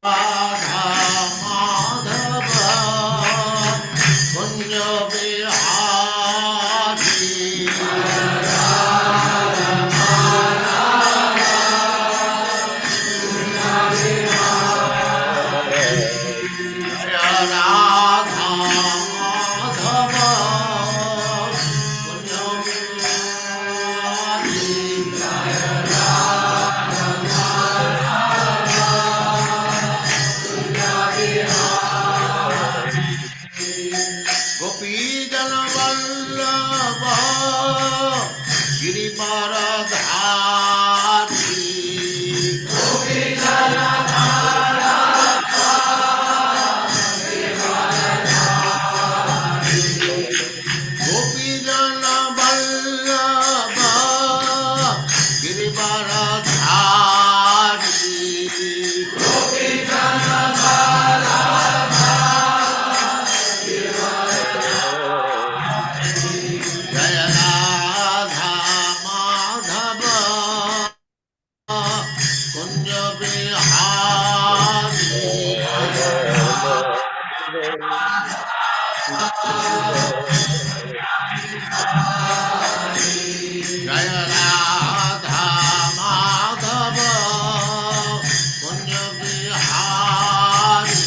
राधा माधव कुंज बिहारी जय राधा माधव कुंज बिहारी गोपी जन वल्लभ गिरिवरधारी गोपी जन वल्लभ गिरिवरधारी जय राधा माधव कुंज बिहारी जय राधा माधव कुंज बिहारी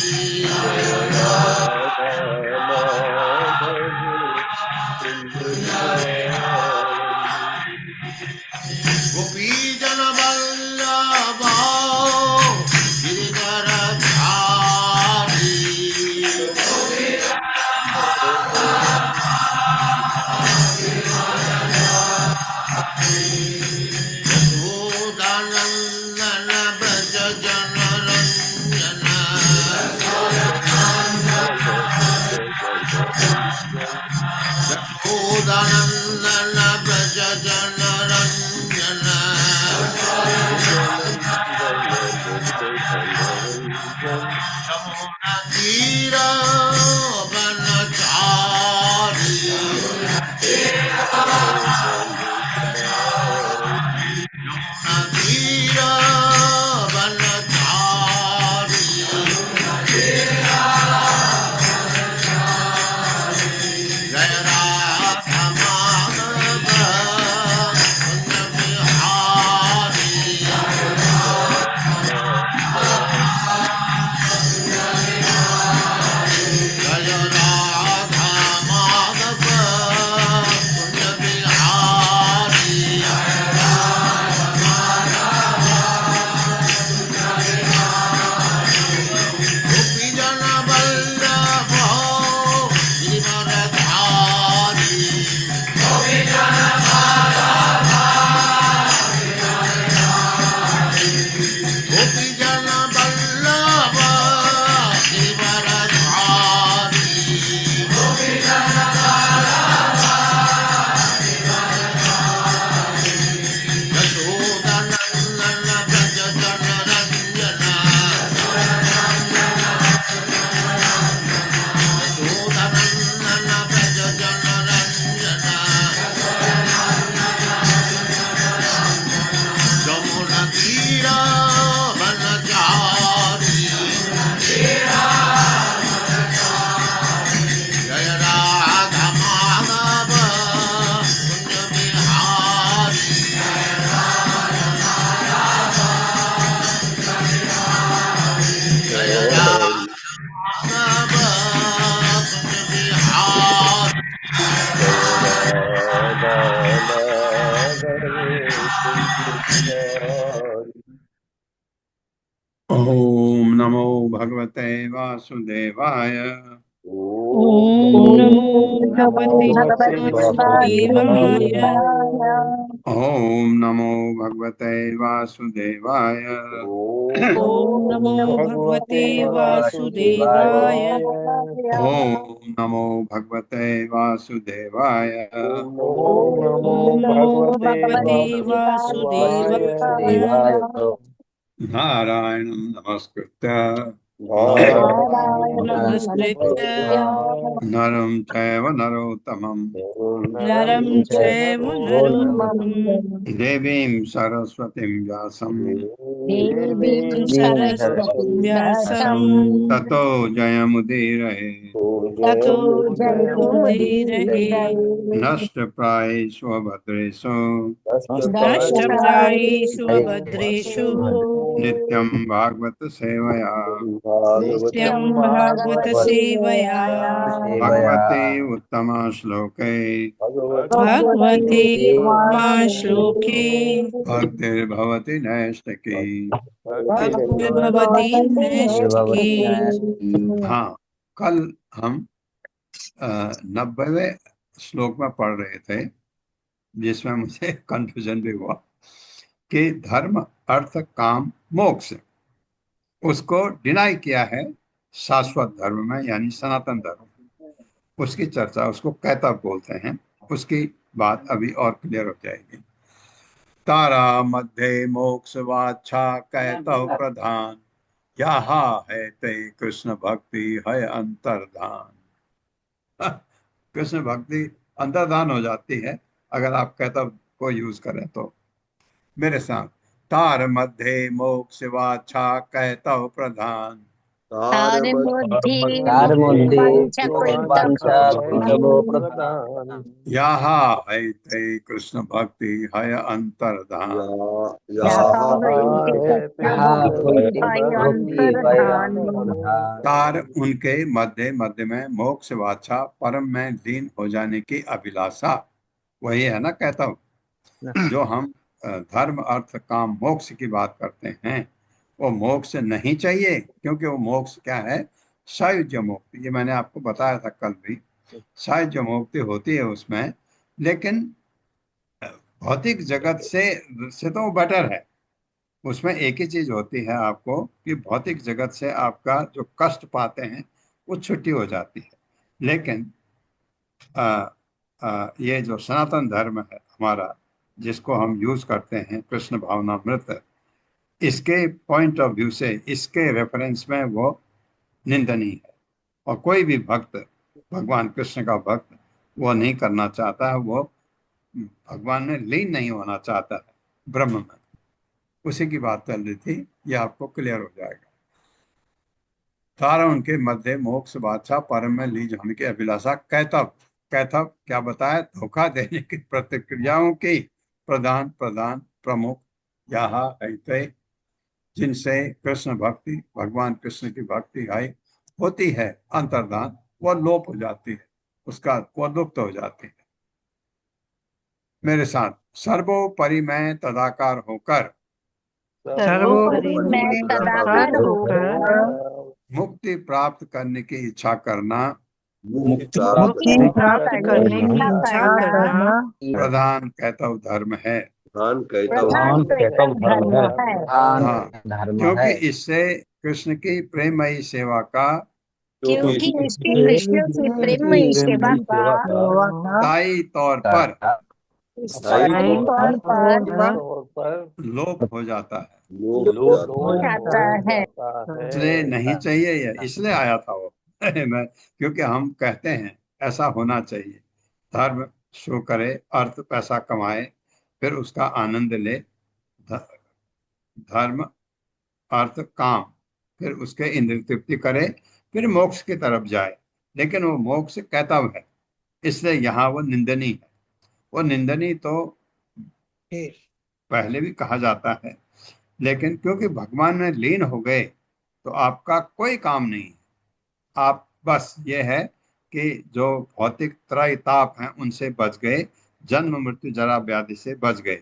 गोपी जन वल्लभ गिरिवरधारी यशोदानंदन ब्रज जन रंजन यशोदानंदन ब्रज जन रंजन यमुना तीर वनचारी यमुना तीर वनचारी जय राधा माधव कुंज बिहारी जय राधा माधव कुंज बिहारी गोपी जन वल्लभ गिरिवरधारी गोपी जन वल्लभ गिरिवरधारी यशोदानंदन ब्रज जन रंजन यशोदानंदन ब्रज जन रंजन यमुना तीर वनचारी जय राधा माधव कुंज बिहारी जय राधा माधव कुंज बिहारी ओम नमो भगवते वासुदेवाय। ओम नमो भगवते वासुदेवाय। ओम नमो भगवते वासुदेवाय। ओम नमो भगवते वासुदेवाय। ओम नमो भगवते वासुदेवाय। ओम नमो भगवते वासुदेवाय। नारायणं नमस्कृत्य नमस्कृत्य नरं चैव नरोत्तमं नरं चैव नरोत्तमं देवीं सरस्वतीं व्यासं देवीं सरस्वतीं व्यासं ततो जयमुदीरये ततो जयमुदीरये नष्टप्रायेषु भद्रेषु नष्टप्रायेषु भद्रेषु नित्यं भागवत सेवया नित्यं भागवत सेवया भगवते उत्तम श्लोके भगवते मा श्लोके भक्तिर्भवति नैष्टिकी। भक्तिर्भवति नैष्ठिकी। हाँ, कल हम 90वें श्लोक में पढ़ रहे थे, जिसमें मुझे कंफ्यूजन भी हुआ कि धर्म अर्थ काम मोक्ष, उसको डिनाई किया है शाश्वत धर्म में, यानी सनातन धर्म। उसकी चर्चा, उसको कैतव बोलते हैं, उसकी बात अभी और क्लियर हो जाएगी। तारा मध्य मोक्ष वाच्छा कैतव प्रधान, यहाँ है ते कृष्ण भक्ति है अंतर्धान। कृष्ण भक्ति अंतर्धान हो जाती है अगर आप कैतव को यूज करें तो। मेरे साथ, तार मध्य मोक्ष वाच्छा कैतव प्रधान, तार तार मध्ये मध्ये पंचकृत प्रधान यहाँ है ते कृष्ण भक्ति है अंतर्धान। तार उनके मध्य मध्य में मोक्ष वाच्छा परम में लीन हो जाने की अभिलाषा, वही है ना कैतव। जो हम धर्म अर्थ काम मोक्ष की बात करते हैं, वो मोक्ष नहीं चाहिए, क्योंकि वो मोक्ष क्या है? सायुज्य मुक्ति। ये मैंने आपको बताया था कल भी, सायुज्य मुक्ति होती है उसमें, लेकिन भौतिक जगत से तो बेटर है। उसमें एक ही चीज होती है आपको कि भौतिक जगत से आपका जो कष्ट पाते हैं वो छुट्टी हो जाती है। लेकिन ये जो सनातन धर्म है हमारा, जिसको हम यूज करते हैं कृष्ण भावनामृत, इसके पॉइंट ऑफ व्यू से, इसके रेफरेंस में वो निंदनीय है। और कोई भी भक्त, भगवान कृष्ण का भक्त, वो नहीं करना चाहता है, वो भगवान में लीन नहीं होना चाहता है, ब्रह्म में। उसी की बात चल रही थी, ये आपको क्लियर हो जाएगा। तारा उनके मध्य मोक्ष बादशाह परम में लीन होने की अभिलाषा कैतव। कैतव क्या बताया? धोखा देने की प्रतिक्रियाओं की प्रधान प्रमुख यहाँ है, जिनसे कृष्ण भक्ति, भगवान कृष्ण की भक्ति है होती है अंतर्धान, वो लोप हो जाती है, उसका वो लुप्त हो जाती है। मेरे साथ, सर्वोपरि मैं तदाकार होकर, सर्वोपरि मैं तदाकार होकर मुक्ति प्राप्त करने की इच्छा करना, मुक्ति प्राप्त करने की इच्छा करना प्रधान कैतव धर्म है। प्रधान कैतव धर्म है। हाँ, क्योंकि इससे कृष्ण की प्रेमयी सेवा का, क्योंकि इसकी कृष्ण की प्रेममयी सेवा का स्थायी तौर पर स्थायी तौर पर लोप हो जाता है। हो जाता है। इसलिए नहीं चाहिए, ये इसलिए आया था वो मैं, क्योंकि हम कहते हैं ऐसा होना चाहिए, धर्म शो करे, अर्थ पैसा कमाए, फिर उसका आनंद ले, धर्म अर्थ काम, फिर उसके इंद्रिय तृप्ति करे, फिर मोक्ष की तरफ जाए। लेकिन वो मोक्ष कैतव है, इसलिए यहाँ वो निंदनीय है। वो निंदनीय तो पहले भी कहा जाता है, लेकिन क्योंकि भगवान में लीन हो गए तो आपका कोई काम नहीं है। आप बस ये है कि जो भौतिक त्रय ताप हैं उनसे बच गए, जन्म मृत्यु जरा व्याधि से बच गए,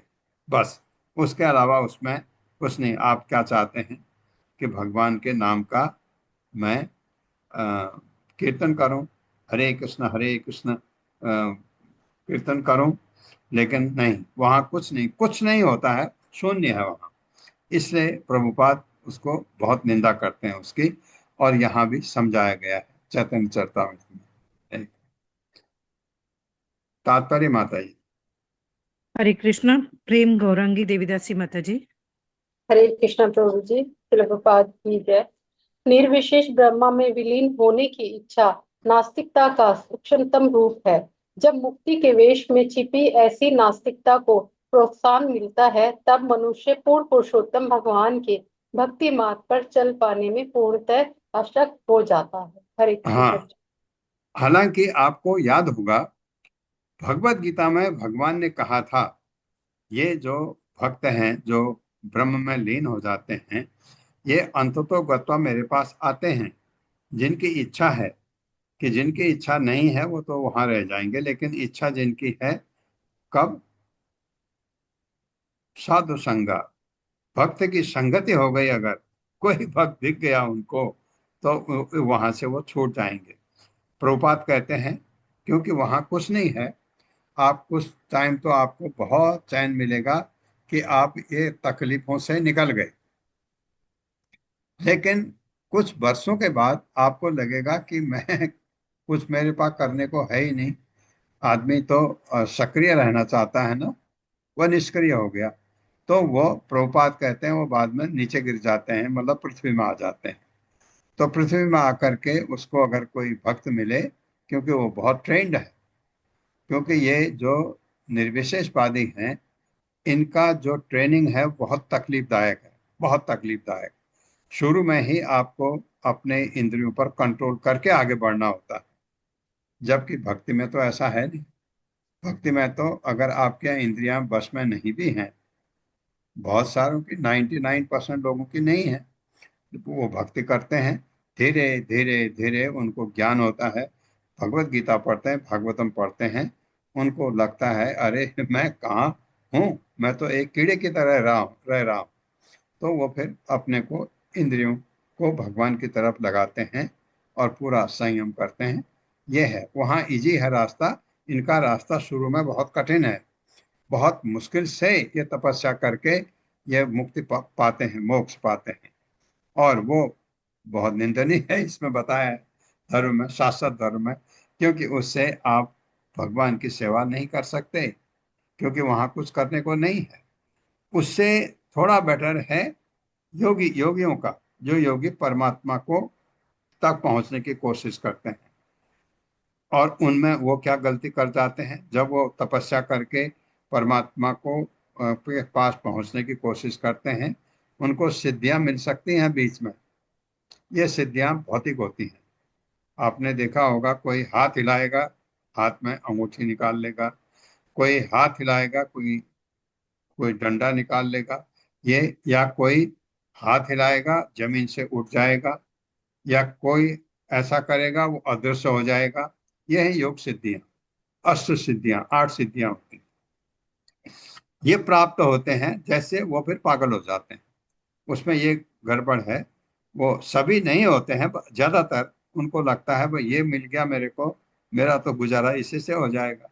बस। उसके अलावा उसमें कुछ नहीं। आप क्या चाहते हैं कि भगवान के नाम का मैं कीर्तन करूं, हरे कृष्ण कीर्तन करूं, लेकिन नहीं, वहां कुछ नहीं होता है, शून्य है वहां। इसलिए प्रभुपाद उसको बहुत निंदा करते हैं उसकी, और यहाँ भी समझाया गया है चैतन्य चरितामृत में। तात्पर्य माता जी। हरे कृष्णा। प्रेम गौरांगी देवीदासी माता जी। हरे कृष्णा प्रभु जी, प्रभुपाद की जय। निर्विशेष ब्रह्मा में विलीन होने की इच्छा नास्तिकता का सूक्ष्मतम रूप है। जब मुक्ति के वेश में छिपी ऐसी नास्तिकता को प्रोत्साहन मिलता है, तब मनुष्य पूर्ण पुरुषोत्तम भगवान के भक्ति मार्ग पर चल पाने में पूर्णतः अशक्त हो जाता है। हरे कृष्ण। हाँ, हालांकि आपको याद होगा भगवत गीता में भगवान ने कहा था ये जो भक्त हैं जो ब्रह्म में लीन हो जाते हैं, ये अंततो गत्वा मेरे पास आते हैं। जिनकी इच्छा है, कि जिनकी इच्छा नहीं है वो तो वहां रह जाएंगे, लेकिन इच्छा जिनकी है, कब? साधु संगा, भक्त की संगति हो गई, अगर कोई भक्त दिख गया उनको, तो वहां से वो छूट जाएंगे। प्रभुपाद कहते हैं क्योंकि वहां कुछ नहीं है, आप कुछ टाइम तो आपको बहुत चैन मिलेगा कि आप ये तकलीफों से निकल गए, लेकिन कुछ वर्षों के बाद आपको लगेगा कि मैं कुछ मेरे पास करने को है ही नहीं। आदमी तो सक्रिय रहना चाहता है ना, वह निष्क्रिय हो गया, तो वो प्रभुपाद कहते हैं वो बाद में नीचे गिर जाते हैं, मतलब पृथ्वी में आ जाते हैं। तो पृथ्वी में आकर के उसको अगर कोई भक्त मिले, क्योंकि वो बहुत ट्रेंड है, क्योंकि ये जो निर्विशेषवादी हैं इनका जो ट्रेनिंग है बहुत तकलीफदायक है, बहुत तकलीफदायक। शुरू में ही आपको अपने इंद्रियों पर कंट्रोल करके आगे बढ़ना होता है, जबकि भक्ति में तो ऐसा है नहीं। भक्ति में तो अगर आपके इंद्रियां बस में नहीं भी हैं, बहुत सारों की 99% लोगों की नहीं है, वो भक्ति करते हैं, धीरे धीरे धीरे उनको ज्ञान होता है, भगवत गीता पढ़ते हैं, भागवतम पढ़ते हैं, उनको लगता है अरे मैं कहाँ हूँ, मैं तो एक कीड़े की तरह रह रहा हूँ। तो वो फिर अपने को, इंद्रियों को भगवान की तरफ लगाते हैं और पूरा संयम करते हैं। ये है, वहाँ इजी है रास्ता, इनका रास्ता शुरू में बहुत कठिन है, बहुत मुश्किल से ये तपस्या करके ये मुक्ति पाते हैं, मोक्ष पाते हैं। और वो बहुत निंदनीय है, इसमें बताया है धर्म में, शाश्वत धर्म में, क्योंकि उससे आप भगवान की सेवा नहीं कर सकते, क्योंकि वहां कुछ करने को नहीं है। उससे थोड़ा बेटर है योगियों का, जो योगी परमात्मा को तक पहुंचने की कोशिश करते हैं। और उनमें वो क्या गलती कर जाते हैं, जब वो तपस्या करके परमात्मा को के पास पहुंचने की कोशिश करते हैं, उनको सिद्धियां मिल सकती हैं बीच में। ये सिद्धियां भौतिक होती हैं। आपने देखा होगा कोई हाथ हिलाएगा, हाथ में अंगूठी निकाल लेगा, कोई हाथ हिलाएगा, कोई कोई डंडा निकाल लेगा, ये, या कोई हाथ हिलाएगा जमीन से उठ जाएगा, या कोई ऐसा करेगा वो अदृश्य हो जाएगा। ये है योग सिद्धियां, अष्ट सिद्धियां, 8 सिद्धियां होती हैं। ये प्राप्त होते हैं जैसे वो फिर पागल हो जाते हैं। उसमें ये गड़बड़ है, वो सभी नहीं होते हैं, ज्यादातर उनको लगता है भाई ये मिल गया मेरे को, मेरा तो गुजारा इसी से हो जाएगा।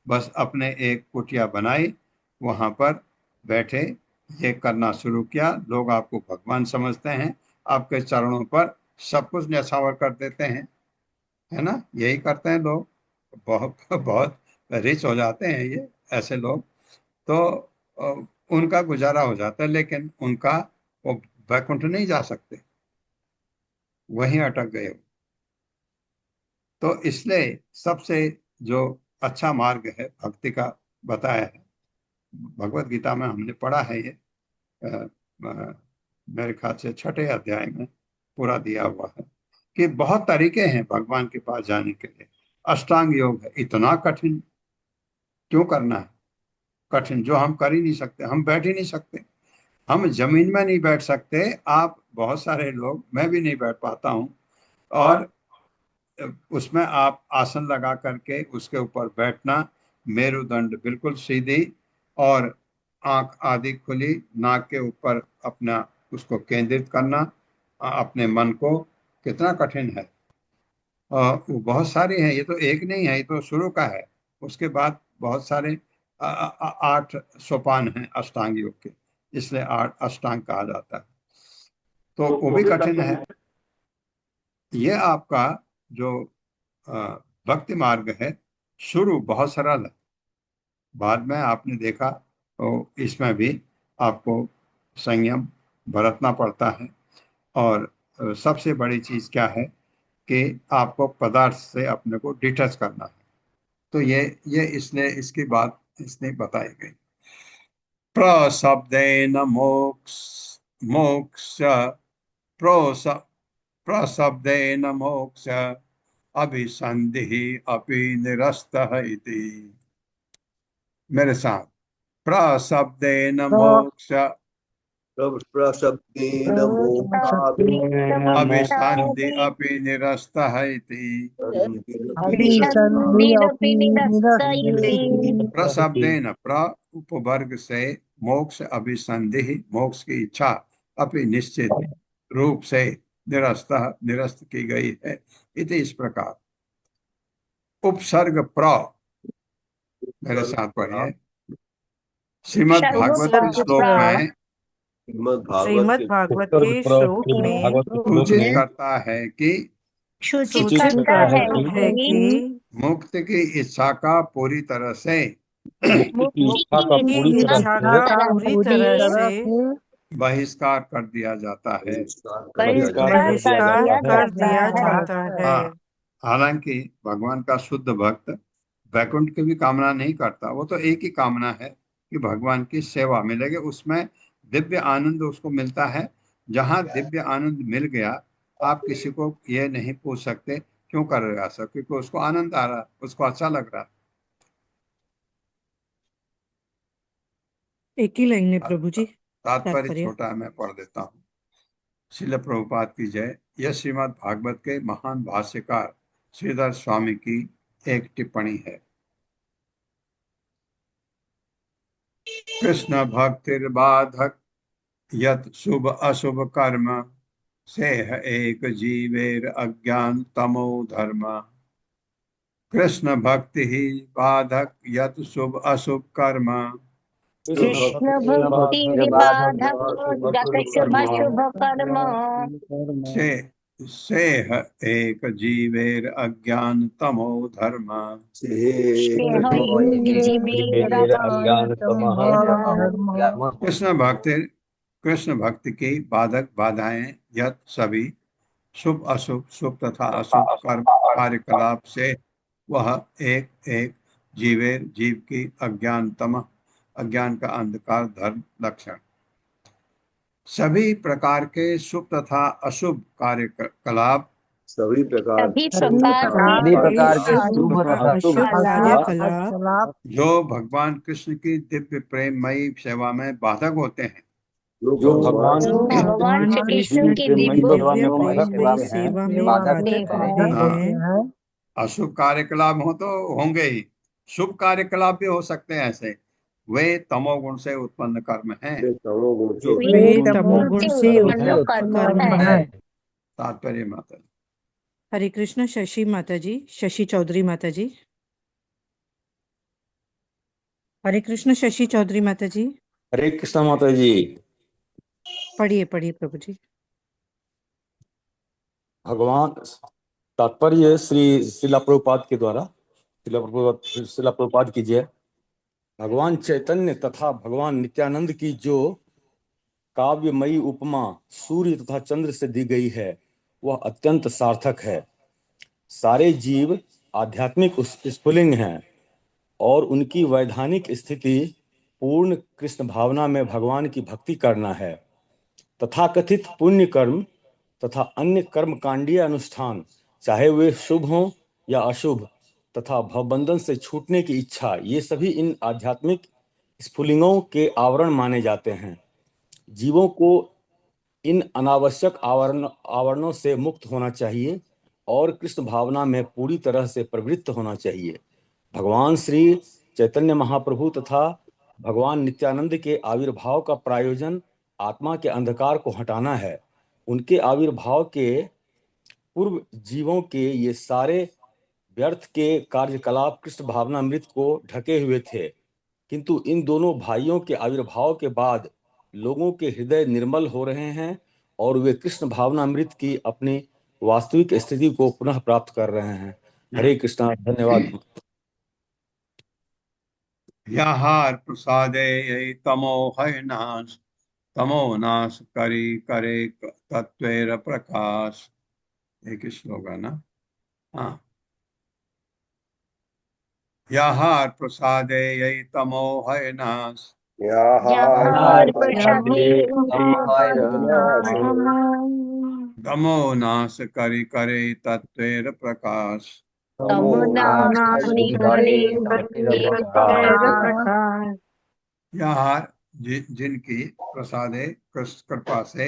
बस अपने एक कुटिया बनाई, वहां पर बैठे, ये करना शुरू किया, लोग आपको भगवान समझते हैं, आपके चरणों पर सब कुछ न्यौछावर कर देते हैं, है ना, यही करते हैं लोग, बहुत बहुत रिच हो जाते हैं ये ऐसे लोग। तो उनका गुजारा हो जाता है, लेकिन उनका वो वैकुंठ नहीं जा सकते, वहीं अटक गए हो। तो इसलिए सबसे जो अच्छा मार्ग है भक्ति का बताया है, भगवत गीता में हमने पढ़ा है ये, अ, मेरे ख्याल से 6ठे अध्याय में पूरा दिया हुआ है कि बहुत तरीके हैं भगवान के पास जाने के लिए। अष्टांग योग है, इतना कठिन क्यों करना है, कठिन जो हम कर ही नहीं सकते, हम बैठ ही नहीं सकते, हम जमीन में नहीं बैठ सकते। आप बहुत सारे लोग, मैं भी नहीं बैठ पाता हूँ, और उसमें आप आसन लगा करके उसके ऊपर बैठना, मेरुदंड बिल्कुल सीधी, और आंख आदि खुली, नाक के ऊपर अपना उसको केंद्रित करना, अपने मन को, कितना कठिन है। वो बहुत सारे हैं, ये तो एक नहीं है, ये तो शुरू का है। उसके बाद बहुत सारे 8 सोपान हैं अष्टांग योग के, इसलिए 8 अष्टांग कहा जाता है। तो वो भी कठिन है। ये आपका जो अ, भक्ति मार्ग है, शुरू बहुत सरल है, बाद में आपने देखा तो इसमें भी आपको संयम बरतना पड़ता है, और सबसे बड़ी चीज क्या है कि आपको पदार्थ से अपने को डिटच करना है। तो ये इसने इसकी बात इसने बताई गई। प्रशब्देन मोक्ष मोक्ष प्रोस प्रशब्देन मोक्ष अभिसंधि अपि निरस्तः इति। मेरे साथ, प्रशब्देन मोक्ष प्रशब्देन मोक्षादि अभिसंधि अपि निरस्तः इति। अभिसन्धिरपि निरस्त इति। प्रशब्देन, प्र उपवर्ग से मोक्ष अभिसंधि, मोक्ष की इच्छा, अपि निश्चित रूप से निरस्त निरस्त की गई है। इति इस प्रकार। उपसर्ग प्र, मेरे साथ पढ़िए। श्रीमद् भागवत के श्लोक में श्रीमद् भागवत के श्लोक में सूचित करता है कि सूचित करता है कि मुक्त की इच्छा का पूरी तरह से मुक्ति की इच्छा का पूरी तरह से बहिष्कार कर दिया जाता है। बहिष्कार कर दिया जाता है। हाँ, हालांकि भगवान का शुद्ध भक्त वैकुंठ की भी कामना नहीं करता, वो तो एक ही कामना है कि भगवान की सेवा मिलेगी, उसमें दिव्य आनंद उसको मिलता है। जहाँ दिव्य आनंद मिल गया, आप किसी को ये नहीं पूछ सकते क्यों कर रहे हो ऐसा, क्योंकि उसको आनंद आ रहा, उसको अच्छा लग रहा। एक ही लाइन है प्रभु जी। तात्पर्य तात्पर्य। छोटा है, मैं पढ़ देता हूँ। श्रील प्रभुपाद की जय। यह श्रीमद् भागवत के महान भाष्यकार श्रीधर स्वामी की एक टिप्पणी है। कृष्ण भक्तिर्बाधक यत शुभ अशुभ कर्म सेह एक जीवेर अज्ञान तमो धर्म। कृष्ण भक्ति ही बाधक यत शुभ अशुभ कर्म कृष्ण भक्ति बाधक जत शुभ शुभ कर्म से सेह एक जीवेर अज्ञान तमो धर्म। कृष्ण भक्ति की बाधक बाधाएं यत सभी शुभ अशुभ, शुभ तथा अशुभ कर्म कार्यकलाप से वह एक एक जीवेर जीव की अज्ञानतम, अज्ञान का अंधकार धर्म लक्षण। सभी प्रकार के शुभ तथा अशुभ कार्यकलाप सभी प्रकार के शुभ तथा अशुभ कार्यकलाप जो भगवान कृष्ण की दिव्य प्रेममयी सेवा में बाधक होते हैं, जो भगवान श्री कृष्ण की दिव्य प्रेममयी सेवा में बाधक होते हैं। अशुभ कार्यकलाप हो तो होंगे ही, शुभ कार्यकलाप भी हो सकते हैं ऐसे, वे तमोगुण से उत्पन्न कर्म हैं। वे तमोगुण से उत्पन्न कर्म है। तात्पर्य माता जी। हरे कृष्ण। शशि माता जी, शशि चौधरी माता जी। हरे कृष्ण शशि चौधरी माता जी। हरे कृष्ण माता जी। पढ़िए पढ़िए प्रभु जी। भगवान तात्पर्य श्री श्रीला प्रभुपाद के द्वारा, श्रीला प्रभुपाद की जय। भगवान चैतन्य तथा भगवान नित्यानंद की जो काव्यमयी उपमा सूर्य तथा चंद्र से दी गई है वह अत्यंत सार्थक है। सारे जीव आध्यात्मिक स्फुलिंग हैं और उनकी वैधानिक स्थिति पूर्ण कृष्ण भावना में भगवान की भक्ति करना है। तथाकथित पुण्य कर्म तथा अन्य कर्मकांडीय अनुष्ठान, चाहे वे शुभ हों या अशुभ, तथा भवबंधन से छूटने की इच्छा, ये सभी इन आध्यात्मिक स्फुलिंगों के आवरण माने जाते हैं। जीवों को इन अनावश्यक आवरणों से मुक्त होना चाहिए और कृष्ण भावना में पूरी तरह से प्रवृत्त होना चाहिए। भगवान श्री चैतन्य महाप्रभु तथा भगवान नित्यानंद के आविर्भाव का प्रायोजन आत्मा के अंधकार को हटाना है। उनके आविर्भाव के पूर्व जीवों के ये सारे व्यर्थ के कार्यकलाप कृष्ण भावनामृत को ढके हुए थे, किंतु इन दोनों भाइयों के आविर्भाव के बाद लोगों के हृदय निर्मल हो रहे हैं और वे कृष्ण भावनामृत की अपनी वास्तविक स्थिति को पुनः प्राप्त कर रहे हैं। हरे कृष्णा। धन्यवाद। यहार प्रसादे तमो है नाश तमो नाश करी करे तत्वेर प्रकाश। एक श्लोक है ना। हाँ, याहार प्रसादे यही तमो है नाश। याहार प्रसादे तमोहाय तमो नाश करी करे तत्वेर प्रकाश। याहार जिनकी प्रसादे कृपा से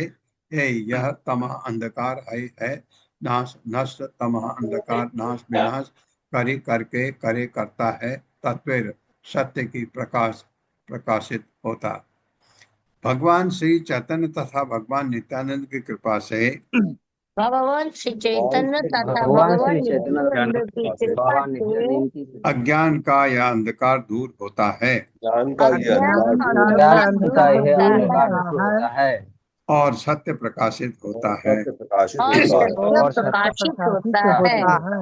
यह तमः अंधकार है नाश नष्ट तमः अंधकार नाश विनाश करी करके करे करता है तत्वेर सत्य की प्रकाशित होता। भगवान श्री चैतन्य तथा भगवान नित्यानंद की कृपा से भगवान श्री चैतन्य तथा भगवान भगवान श्री चैतन्य नित्यानंद की कृपा भगवान से नित्यानंद की अज्ञान का यह अंधकार दूर होता है ज्ञान का ये अज्ञान अंधकार का ज्ञान दूर का यह होता अंधकार है दूर होता है और सत्य प्रकाशित होता है। सत्य प्रकाशित और होता है। सत्य प्रकाशित होता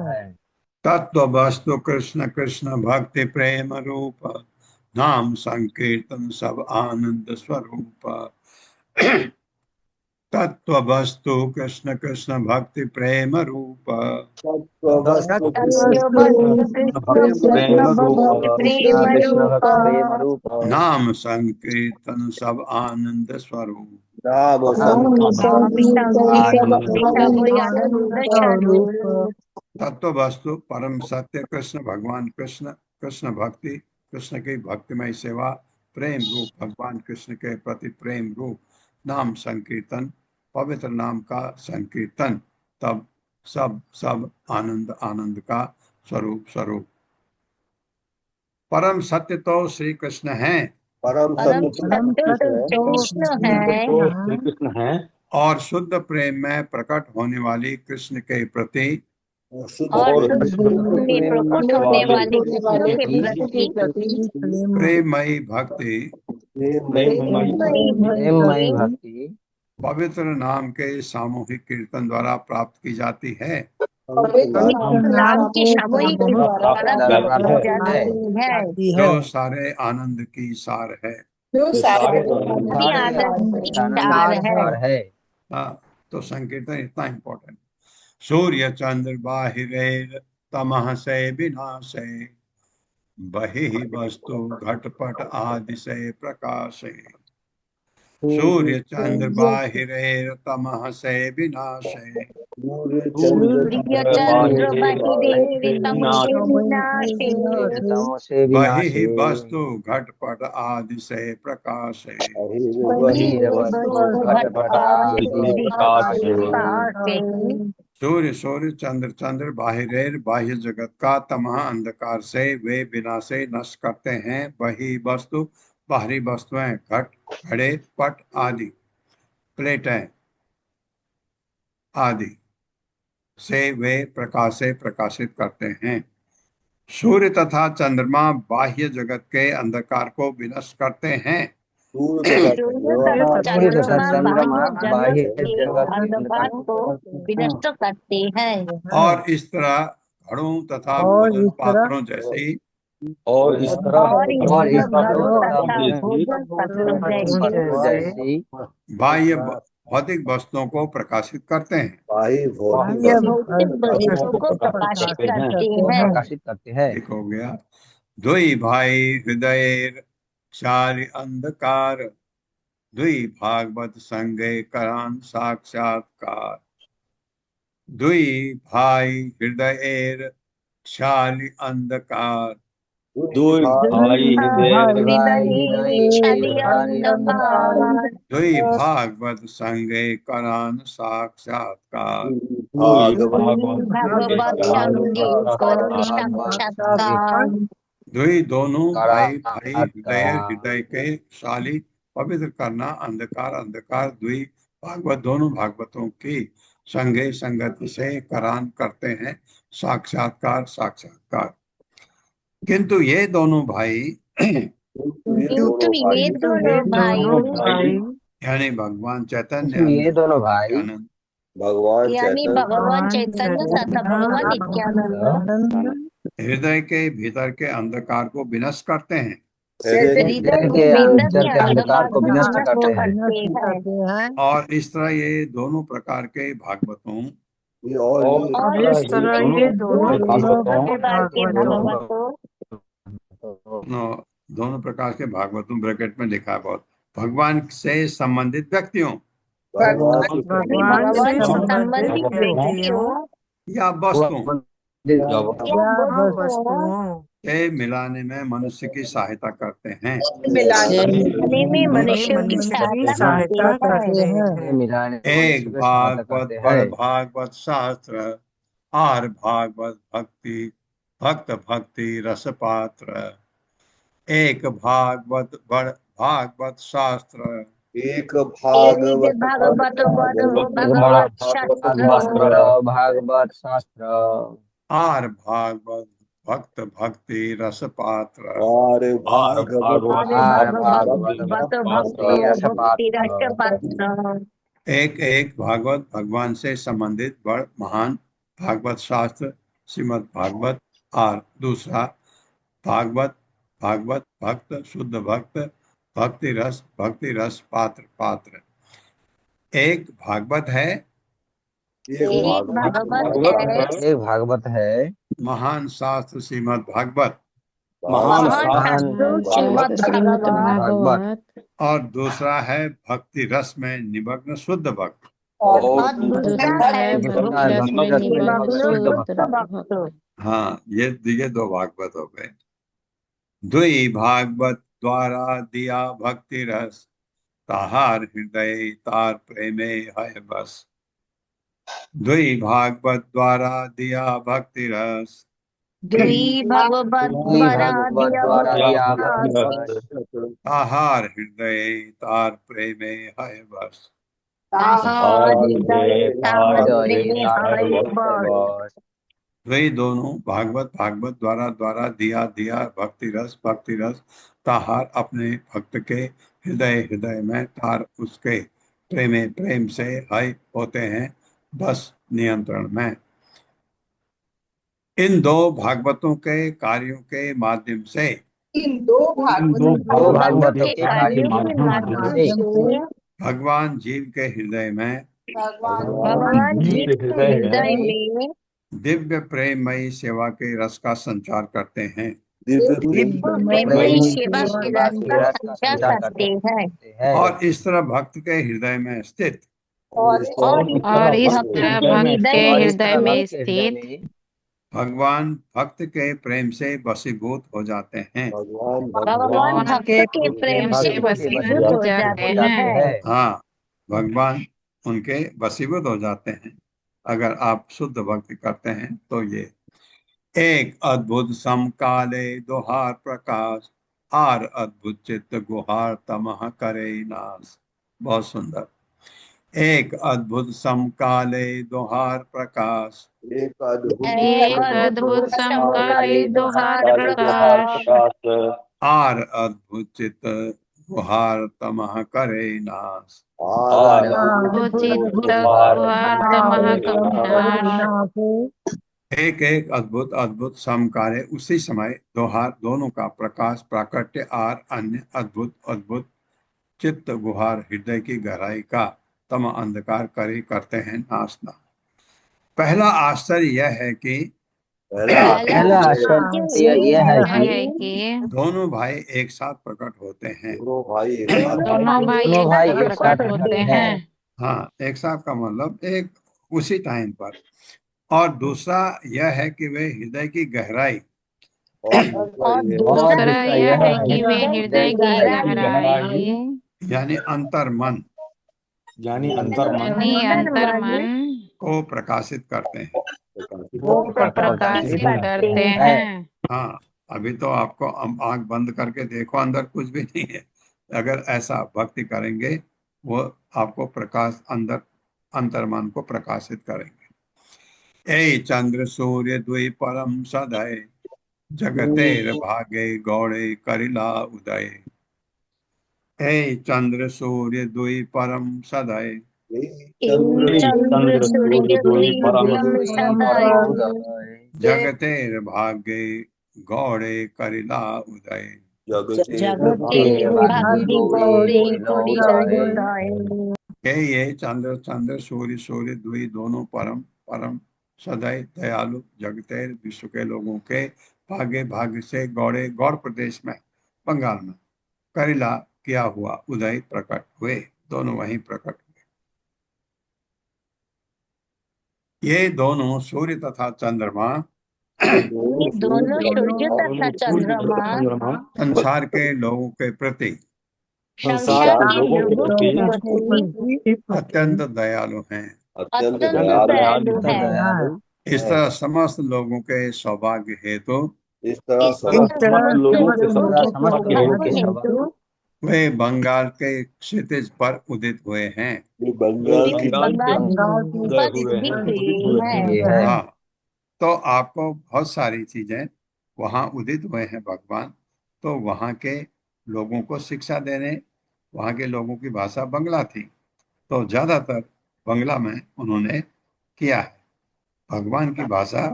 है। तत्व वस्तु कृष्ण कृष्ण भक्ति प्रेम रूप नाम संकीर्तन सब आनंद स्वरूप। तत्व वस्तु कृष्ण कृष्ण भक्ति प्रेम रूप तत्वस्तु सत्य वस्तु कृष्ण प्रेम कृष्ण रूप भक्ति प्रेम कृष्ण रूप भक्त प्रेम रूप नाम संकीर्तन सब आनंद स्वरूप। नाम नाम संकीर्तन सब आनंद स्वरूप। तत्व वस्तु परम सत्य कृष्ण भगवान कृष्ण कृष्ण भक्ति कृष्ण की भक्तिमय सेवा प्रेम रूप भगवान कृष्ण के प्रति प्रेम रूप नाम संकीर्तन पवित्र नाम का संकीर्तन तब सब सब आनंद आनंद का स्वरूप स्वरूप। परम सत्य तो श्री कृष्ण हैं परम परम सत्य सत्य तो कृष्ण है तो श्री कृष्ण है और शुद्ध प्रेम में प्रकट होने वाली कृष्ण के प्रति शुद्ध और प्रेम शुद्ध में प्रकट होने वाले कृष्ण के प्रति प्रेममयी भक्ति प्रेममयी प्रेममयी भक्ति भक्ति पवित्र नाम के सामूहिक कीर्तन द्वारा प्राप्त की जाती है। पवित्र नाम की सामूहिक प्राप्त प्राप्त जाती की है जाती है जो सारे आनंद की सार है। जो सारे की आनंद की सार है। है हाँ, तो संकीर्तन इतना इम्पोर्टेंट। सूर्य चंद्र बाहिरेर तमह से विनाशे बहि वस्तु घटपट आदि से प्रकाशे। सूर्य चंद्र बाहिरेर तमह से विनाशे सूर्य चंद्र बाहिरे तमसे विनाशे से बहि विनाशे वस्तु घटपट आदि से प्रकाशे। वही वस्तु वस्तु घटपट आदि प्रकाश है। घटपट सूर्य सूर्य चंद्र चंद्र बाहिरेर बाह्य जगत का तमह अंधकार से वे विनाशे नष्ट करते हैं। वही वस्तु बाहरी वस्तुएं घट घड़े पट आदि प्लेटें आदि से वे प्रकाश से प्रकाशित करते हैं। सूर्य तथा चंद्रमा बाह्य जगत के अंधकार को विनष्ट करते हैं। सूर्य तथा चंद्रमा चंद्रमा बाह्य बाह्य जगत के जगत अंधकार को विनष्ट करते हैं। और इस तरह घड़ों तथा भोजन पात्रों जैसी और इस तरह और इस और इस तरह घरों तरह तथा भोजन पत्रों जैसे जैसी बाह्य भौतिक वस्तुओं को प्रकाशित करते हैं। भौतिक वस्तुओं को प्रकाशित करते हैं। प्रकाशित करते हैं। एक हो गया। दुई भाई हृदय चारि अंधकार दुई भागवत संगे करान साक्षात्कार। दुई भाई हृदय चारि अंधकार दो भाई हृदय छवि अंधकार दुई भागवत संगे करान साक्षात्कार। भगवत संगे करुण साक्षात्कार। दुई दोनों भाई भाई हृदय साक्षात्कार हृदय के शाली पवित्र करना अंधकार अंधकार दुई भागवत दोनों भागवतों की संगे संगति से करान करते हैं साक्षात्कार साक्षात्कार। किंतु ये दोनों भाई किंतु ये दोनों भाई यानी भगवान चैतन्य ये दोनों भाई नित्यानंद यानी भगवान चैतन्य तथा भगवान नित्यानंद हृदय के भीतर के अंधकार को विनष्ट करते हैं। हृदय के भीतर के अंधकार को विनष्ट करते हैं। और इस तरह ये दोनों प्रकार के भागवतों ये और ये और इस तरह ये दोनों प्रकार के भागवतों दोनों प्रकार के भागवतों ब्रैकेट में लिखा है बहुत भगवान से संबंधित व्यक्तियों भगवान से संबंधित व्यक्तियों व्यक्तियों या वस्तुओं या वस्तुओं के मिलाने में मनुष्य की सहायता करते हैं। में मनुष्य की की सहायता सहायता करते हैं। मिलाने एक भागवत बड़ भागवत शास्त्र आर भागवत भक्ति भक्त भक्ति रस पात्र। एक भागवत बड़ भागवत शास्त्र एक भागवत भागवत शास्त्र आर भागवत भक्त भक्ति रस पात्र। और भागवत एक एक भागवत भगवान से संबंधित बड़ महान भागवत शास्त्र श्रीमद् भागवत और दूसरा भागवत भागवत भक्त शुद्ध भक्त भक्ति रस पात्र पात्र। एक भागवत है एक भागवत है महान शास्त्र श्रीमद् भागवत महान भागवत और दूसरा है भक्ति रस में निमग्न शुद्ध भक्त। हाँ ये दो भागवत हो गए। दुई भागवत द्वारा दिया भक्ति रस ताहार हृदय तार प्रेमे है बस। दुई भागवत द्वारा दिया भक्ति रस ताहार हृदय तार प्रेमे है बस। वे दोनों भागवत भागवत द्वारा दिया भक्ति रस ताहार अपने भक्त के हृदय में तार उसके प्रेम से है होते हैं बस नियंत्रण में। इन दो भागवतों के कार्यों के माध्यम से भगवान जीव के हृदय में दिव्य प्रेममयी सेवा के रस का संचार करते हैं। और इस तरह भक्त के हृदय में स्थित भगवान भक्त के प्रेम से वशीभूत हो जाते हैं। भगवान के प्रेम से वशीभूत हो जाते हैं। हाँ भगवान उनके वशीभूत हो जाते हैं अगर आप शुद्ध भक्ति करते हैं तो। ये एक अद्भुत समकाले दोहार प्रकाश आर अद्भुत चित्त गुहार तमह करे नाश। बहुत सुंदर। एक अद्भुत समकाले दोहार प्रकाश एक अद्भुत समकाले दोहार प्रकाश आर अद्भुत चित्त गुहार तमह करे नाश। एक एक अद्भुत अद्भुत समकाले उसी समय दोहार दोनों का प्रकाश प्राकट्य आर अन्य अद्भुत अद्भुत चित्त गुहार हृदय की गहराई का तम अंधकार करे करते हैं नाशना। पहला आश्चर्य यह है कि दोनों भाई एक साथ प्रकट होते हैं। हाँ एक साथ का मतलब एक उसी टाइम पर। और दूसरा यह है कि वे हृदय की गहराई यानी अंतर मन को प्रकाशित करते हैं। हाँ अभी तो आपको आंख बंद करके देखो अंदर कुछ भी नहीं है। अगर ऐसा भक्ति करेंगे वो आपको प्रकाश अंतर मन को प्रकाशित करेंगे। ए चंद्र सूर्य द्वि परम सदय जगतेर भागे गौड़े करिला उदय। हे चंद्र सूर्य द्वि परम सदय जगतेर भागे गौड़े करिला उदय। जगते जगते भाग्य गौरी पड़ी जाए। ये चंद्र चंद्र सूर्य सूर्य दुई दोनों परम परम सदैव दयालु जगते विश्व के लोगों के भाग्य भाग्य से गौड़े गौड़ प्रदेश में बंगाल में करिला किया हुआ उदय प्रकट हुए, दोनों वहीं प्रकट हुए। ये दोनों सूर्य तथा चंद्रमा ये दोनों सूर्य तथा चंद्रमा संसार के लोगों के प्रति संसार के लोगों के प्रति अत्यंत दयालु हैं। अत्यंत अत्यंत दयालु दयालु है। इस तरह समस्त लोगों के सौभाग्य हेतु इस तरह इस तरह समस्त लोगों के समस्त लोगों के हेतु वे बंगाल के क्षितिज पर उदित हुए हैं। ये बंगाल की बंगाल की उदय उपज हुए भी हैं, हुई है। हाँ, तो आपको बहुत सारी चीजें वहां उदित हुए हैं भगवान, तो वहां के लोगों को शिक्षा देने, वहां के लोगों की भाषा बंगला थी, तो ज्यादातर बंगला में उन्होंने किया है। भगवान की भाषा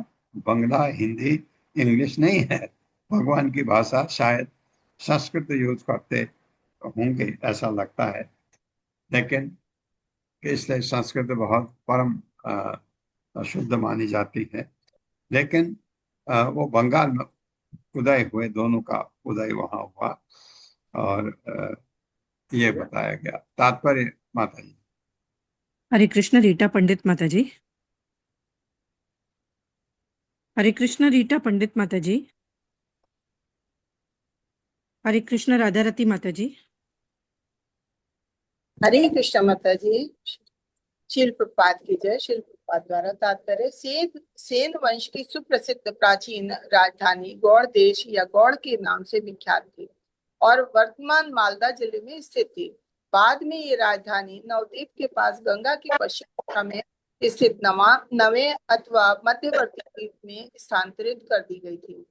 बंगला हिंदी इंग्लिश नहीं है, भगवान की भाषा शायद संस्कृत यूज करते होंगे ऐसा लगता है, लेकिन इसलिए संस्कृत बहुत परम शुद्ध मानी जाती है। लेकिन वो बंगाल में उदय हुए, दोनों का उदय वहां हुआ और ये बताया गया तात्पर्य। माता जी हरे कृष्ण रीटा पंडित माता जी। हरे कृष्ण रीटा पंडित माता जी। हरे कृष्ण राधा रती माता जी। हरे कृष्ण माता जी। शिल प्रपात की जय। शिल प्रपात द्वारा तात्पर्य सेन वंश की सुप्रसिद्ध प्राचीन राजधानी गौड़ देश या गौड़ के नाम से विख्यात थी और वर्तमान मालदा जिले में स्थित थी। बाद में ये राजधानी नवद्वीप के पास गंगा की पश्चिम दिशा में स्थित नवे अथवा मध्यवर्ती द्वीप में स्थानांतरित कर दी गई थी,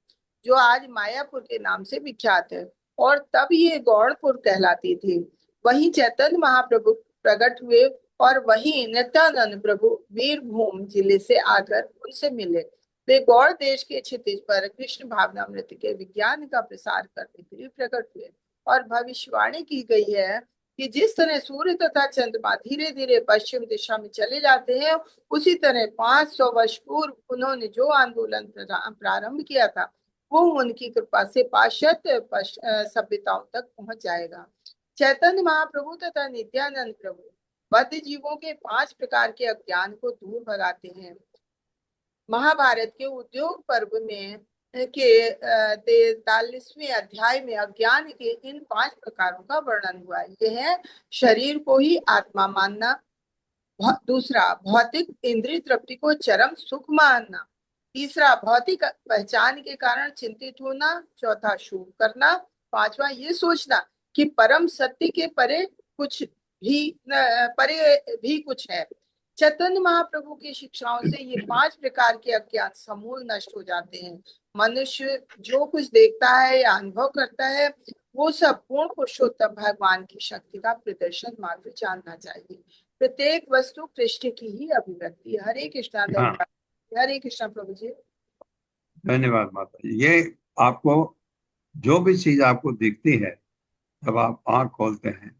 जो आज मायापुर के नाम से विख्यात है, और तब ये गौड़पुर कहलाती थी। वहीं चैतन्य महाप्रभु प्रकट हुए और वहीं नित्यानंद प्रभु वीरभूम जिले से आकर उनसे मिले। वे गौड़ देश के क्षितिज पर कृष्ण भावनामृत के विज्ञान का प्रसार करने के लिए प्रकट हुए और भविष्यवाणी की गई है कि जिस तरह सूर्य तथा चंद्रमा धीरे धीरे पश्चिम दिशा में चले जाते हैं, उसी तरह 500 वर्ष पूर्व उन्होंने जो आंदोलन प्रारंभ किया था वो उनकी कृपा से पाश्चात्य सभ्यताओं तक पहुंच जाएगा। चैतन्य महाप्रभु तथा नित्यानंद प्रभु बद्ध जीवों के 5 प्रकार के अज्ञान को दूर भगाते हैं। महाभारत के उद्योग पर्व में के 43वें अध्याय में अज्ञान के इन 5 प्रकारों का वर्णन हुआ है। यह है शरीर को ही आत्मा मानना, दूसरा भौतिक इंद्रिय तृप्ति को चरम सुख मानना, तीसरा भौतिक पहचान के कारण चिंतित होना, चौथा शोक करना, पांचवा ये सोचना कि परम सत्य के परे भी कुछ है। चैतन्य महाप्रभु की शिक्षाओं से ये 5 प्रकार के अज्ञान समूल नष्ट हो जाते हैं। मनुष्य जो कुछ देखता है या अनुभव करता है वो सब पूर्ण पुरुषोत्तम भगवान की शक्ति का प्रदर्शन मात्र जानना चाहिए। प्रत्येक वस्तु कृष्ण की ही अभिव्यक्ति। हरे कृष्णा। हरे कृष्णा प्रभु जी। धन्यवाद माता जी। ये आपको जो भी चीज आपको दिखती है, जब आप आंख खोलते हैं,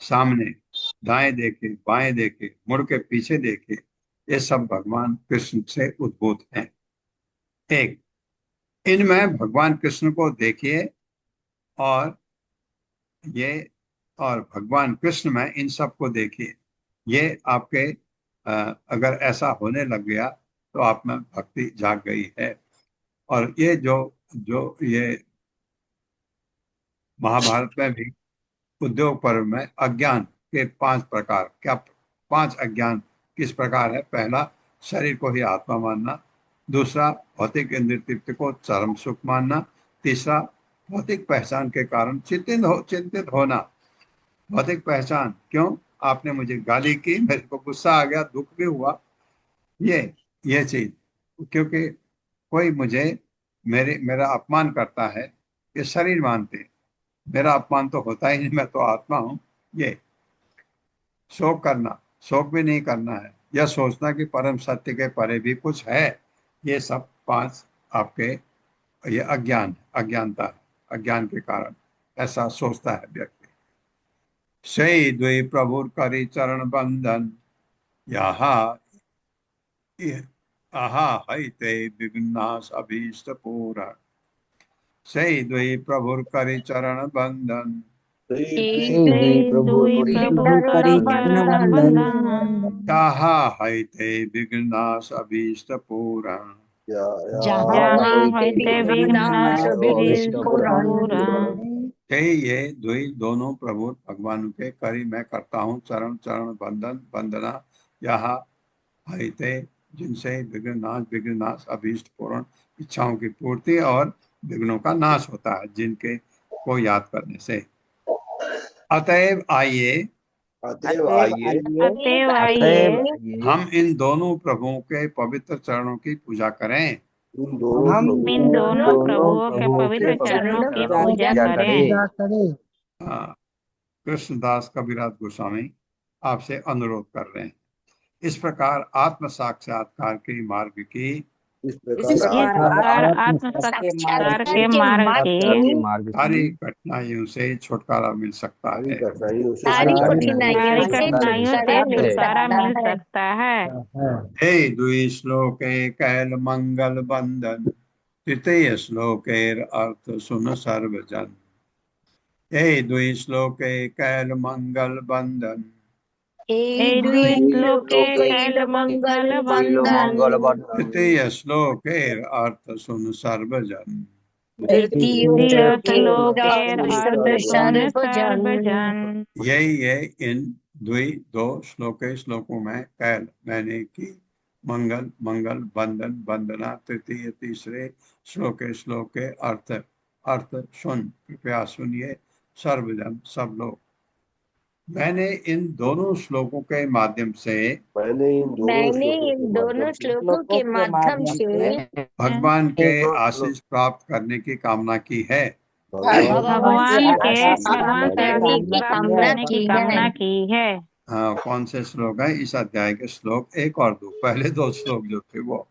सामने दाएं देखे बाएं देखे मुड़ के पीछे देखे, ये सब भगवान कृष्ण से उद्भूत हैं। एक, इनमें भगवान कृष्ण को देखिए और भगवान कृष्ण में इन सब को देखिए। ये आपके अगर ऐसा होने लग गया तो आप में भक्ति जाग गई है। और ये जो ये महाभारत में भी उद्योग पर्व में अज्ञान के 5 प्रकार, क्या 5 अज्ञान किस प्रकार है? पहला, शरीर को ही आत्मा मानना, दूसरा भौतिक इंद्रिय तृप्ति को चरम सुख मानना, तीसरा भौतिक पहचान के कारण चिंतित होना। भौतिक पहचान, क्यों आपने मुझे गाली की, मेरे को गुस्सा आ गया, दुख भी हुआ, ये चीज, क्योंकि कोई मुझे मेरा अपमान करता है, ये शरीर मानते, मेरा अपमान तो होता ही नहीं, मैं तो आत्मा हूं। ये शोक करना, शोक भी नहीं करना है, यह सोचना कि परम सत्य के परे भी कुछ है। ये सब 5 आपके ये अज्ञानता है। अज्ञान के कारण ऐसा सोचता है व्यक्ति। सही द्वि प्रभुर करी चरण बंधन यहाँ आहा हईते विघ्नाश अभीष्ट पूरा। सही द्वि प्रभुर करी चरण बंधन यहाँ हईते विघ्नाश अभीष्ट पूरा। ये द्वि दोनों प्रभु भगवान के करी मैं करता हूँ चरण चरण बंधन वंदना यहाँ हईते जिनसे विघ्न नाश अभीष्ट पूर्ण इच्छाओं की पूर्ति और विघ्नों का नाश होता है जिनके को याद करने से। अतएव आइए हम इन दोनों प्रभुओं के पवित्र चरणों की पूजा करें। हम इन दोनों प्रभुओं के पवित्र चरणों की पूजा करें। कृष्णदास कबीरदास गोस्वामी आपसे अनुरोध कर रहे हैं। इस प्रकार आत्म साक्षात्कार के मार्ग की आत्म साक्षात्कार के मार्ग की सारी कठिनाइयों से छुटकारा मिल सकता है। सारी कठिनाइयों से छुटकारा मिल सकता है। हे द्वि श्लोके कैल मंगल बंधन तृतीय श्लोकेर अर्थ सुन सर्वजन। हे द्वि श्लोके कैल मंगल बंधन तृतीय श्लोकेर अर्थ सुन सर्वजन। यही है इन दो श्लोकों में कैल मैंने की मंगल मंगल बंधन वंदना तृतीय तीसरे श्लोक के अर्थ सुन कृपया सुनिए सर्वजन सब लोग। मैंने इन दोनों श्लोकों के माध्यम से भगवान के आशीष प्राप्त करने की कामना की है। हाँ, कौन से श्लोक है इस अध्याय के? श्लोक 1 और 2, पहले 2 श्लोक जो थे वो।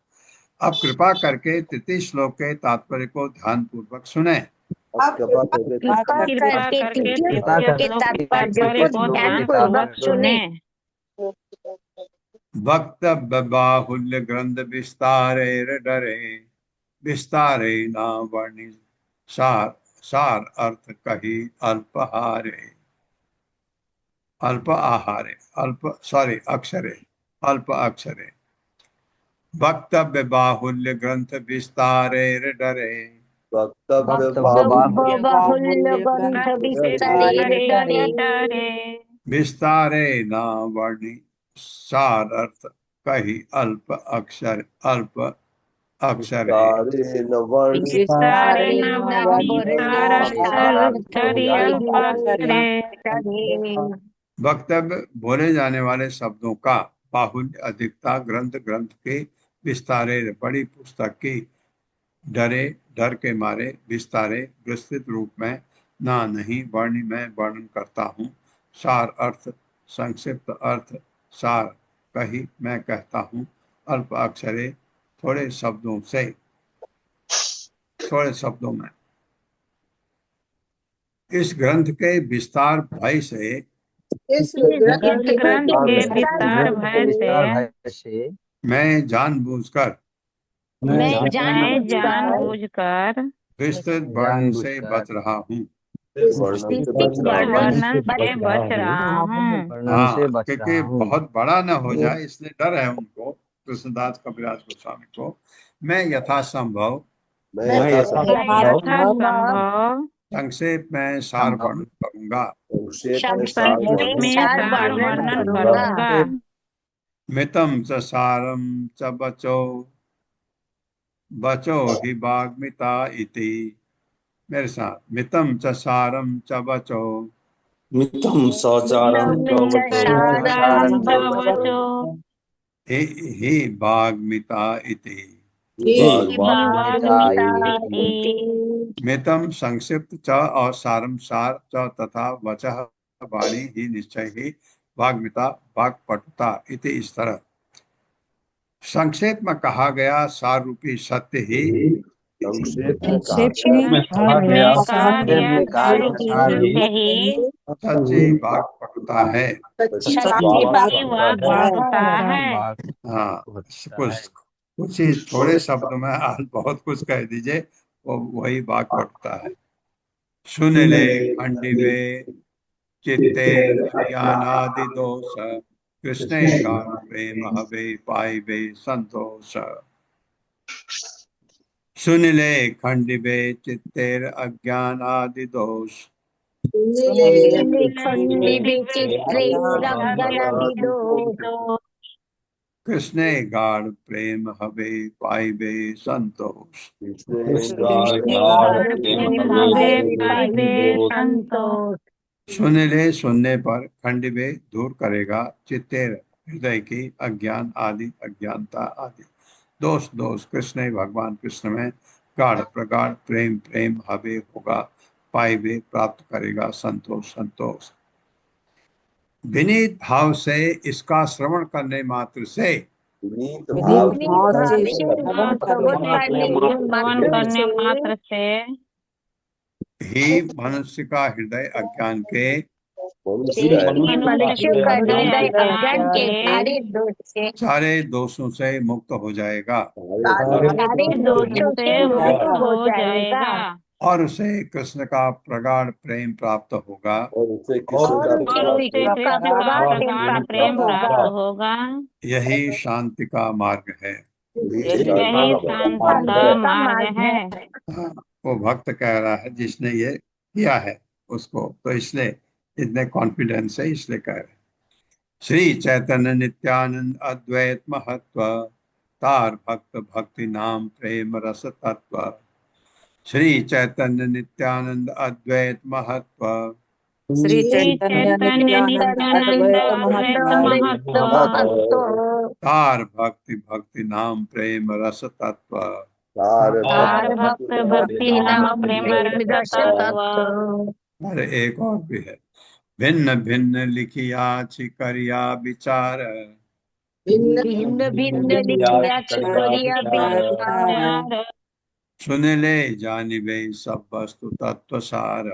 अब कृपा करके तृतीय श्लोक के तात्पर्य को ध्यान पूर्वक सुने। वक्तव्य बाहुल्य ग्रंथ विस्तारे डरे विस्तारे न वर्णि सार अर्थ कही अल्प अक्षरे वक्तव्य बाहुल्य ग्रंथ विस्तारे डरे विस्तारे न वर्णि सार अर्थ कही अल्प अक्षरे। वक्तव्य बोले जाने वाले शब्दों का बाहुल्य अधिकता ग्रंथ के विस्तारे बड़ी पुस्तक की डर के मारे विस्तारे विस्तृत रूप में ना नहीं वर्णि मैं वर्णन करता हूँ। सार अर्थ संक्षिप्त अर्थ सार कही मैं कहता हूँ। अल्प अक्षरे थोड़े शब्दों में। इस ग्रंथ के विस्तार भय से मैं जानबूझकर विस्तृत वर्णन से बच रहा हूँ। हाँ, क्योंकि बहुत बड़ा न हो जाए इसलिए डर है उनको, कृष्णदास कबीरदास गोस्वामी को। मैं यथासंभव संक्षेप में सार वर्णन करूंगा। मितम च सारम च बचो हि वाग्मिता इति। मेरे साथ, मितम च सारम च बचो मितम सचारम हि वाग्मिता इति। मितम संक्षिप्त च और सारम सार च तथा वचः वाणी ही निश्चय ही वाग्मिता वाक्पटुता इति। इस तरह संक्षेप में कहा गया सार रूपी सत्य ही संक्षेप में संक्षेप कहा में कहा गया कार्य कार्य यही सच्ची बात पटता है। सच्ची सच्ची बात बात की होता है। वास्तवता है। हाँ, कुछ ही थोड़े शब्द में आज बहुत कुछ कह दीजिए, वो वही बात पटता है। सुन ले खंडिवे चित्ते ज्ञानादि दोष, कृष्ण गान प्रेम हवे पाइबे संतोष। सुन ले खंडिवे चित्तेर अज्ञान आदि दोष, कृष्ण गाढ़ प्रेम हवे पाइबे संतोष। सुन ले सुनने पर खंडिवे दूर करेगा चित्तेर हृदय की अज्ञान आदि अज्ञानता आदि दोष दोष, कृष्ण भगवान कृष्ण में गाढ़ प्रगाढ़ प्रेम प्रेम हवे होगा, पाइबे प्राप्त करेगा संतोष संतोष। विनीत भाव से इसका श्रवण करने मात्र से, विनीत विनीत भाव भाव से से श्रवण करने मात्र से ही मनुष्य का हृदय अज्ञान के मनुष्य का हृदय अज्ञान के सारे दोषों से मुक्त हो जाएगा दोषों से मुक्त हो जाएगा और उसे कृष्ण का प्रगाढ़ प्रेम प्राप्त होगा। और उसे और उसे कृष्ण का प्रगाढ़ प्रेम प्राप्त होगा। यही शांति का मार्ग है। यही शांति का मार्ग है। हाँ, वो भक्त कह रहा है जिसने ये किया है उसको, तो इसलिए इतने कॉन्फिडेंस है, इसलिए कह रहे हैं। श्री चैतन्य नित्यानंद अद्वैत महत्व, तार भक्त भक्ति नाम प्रेम रस तत्व। श्री चैतन्य नित्यानंद अद्वैत महत्व, श्री चैतन्य नित्यानंद अद्वैत महत्व, तार भक्ति भक्ति नाम प्रेम रस तत्व। तार भक्त भक्ति नाम प्रेम रस तत्व। अरे एक और भी है। भिन्न भिन्न लिखिया छिकरिया विचार, भिन्न भिन्न लिखिया छिकरिया विचार। सुन ले जानिबे सब वस्तु तत्व सार,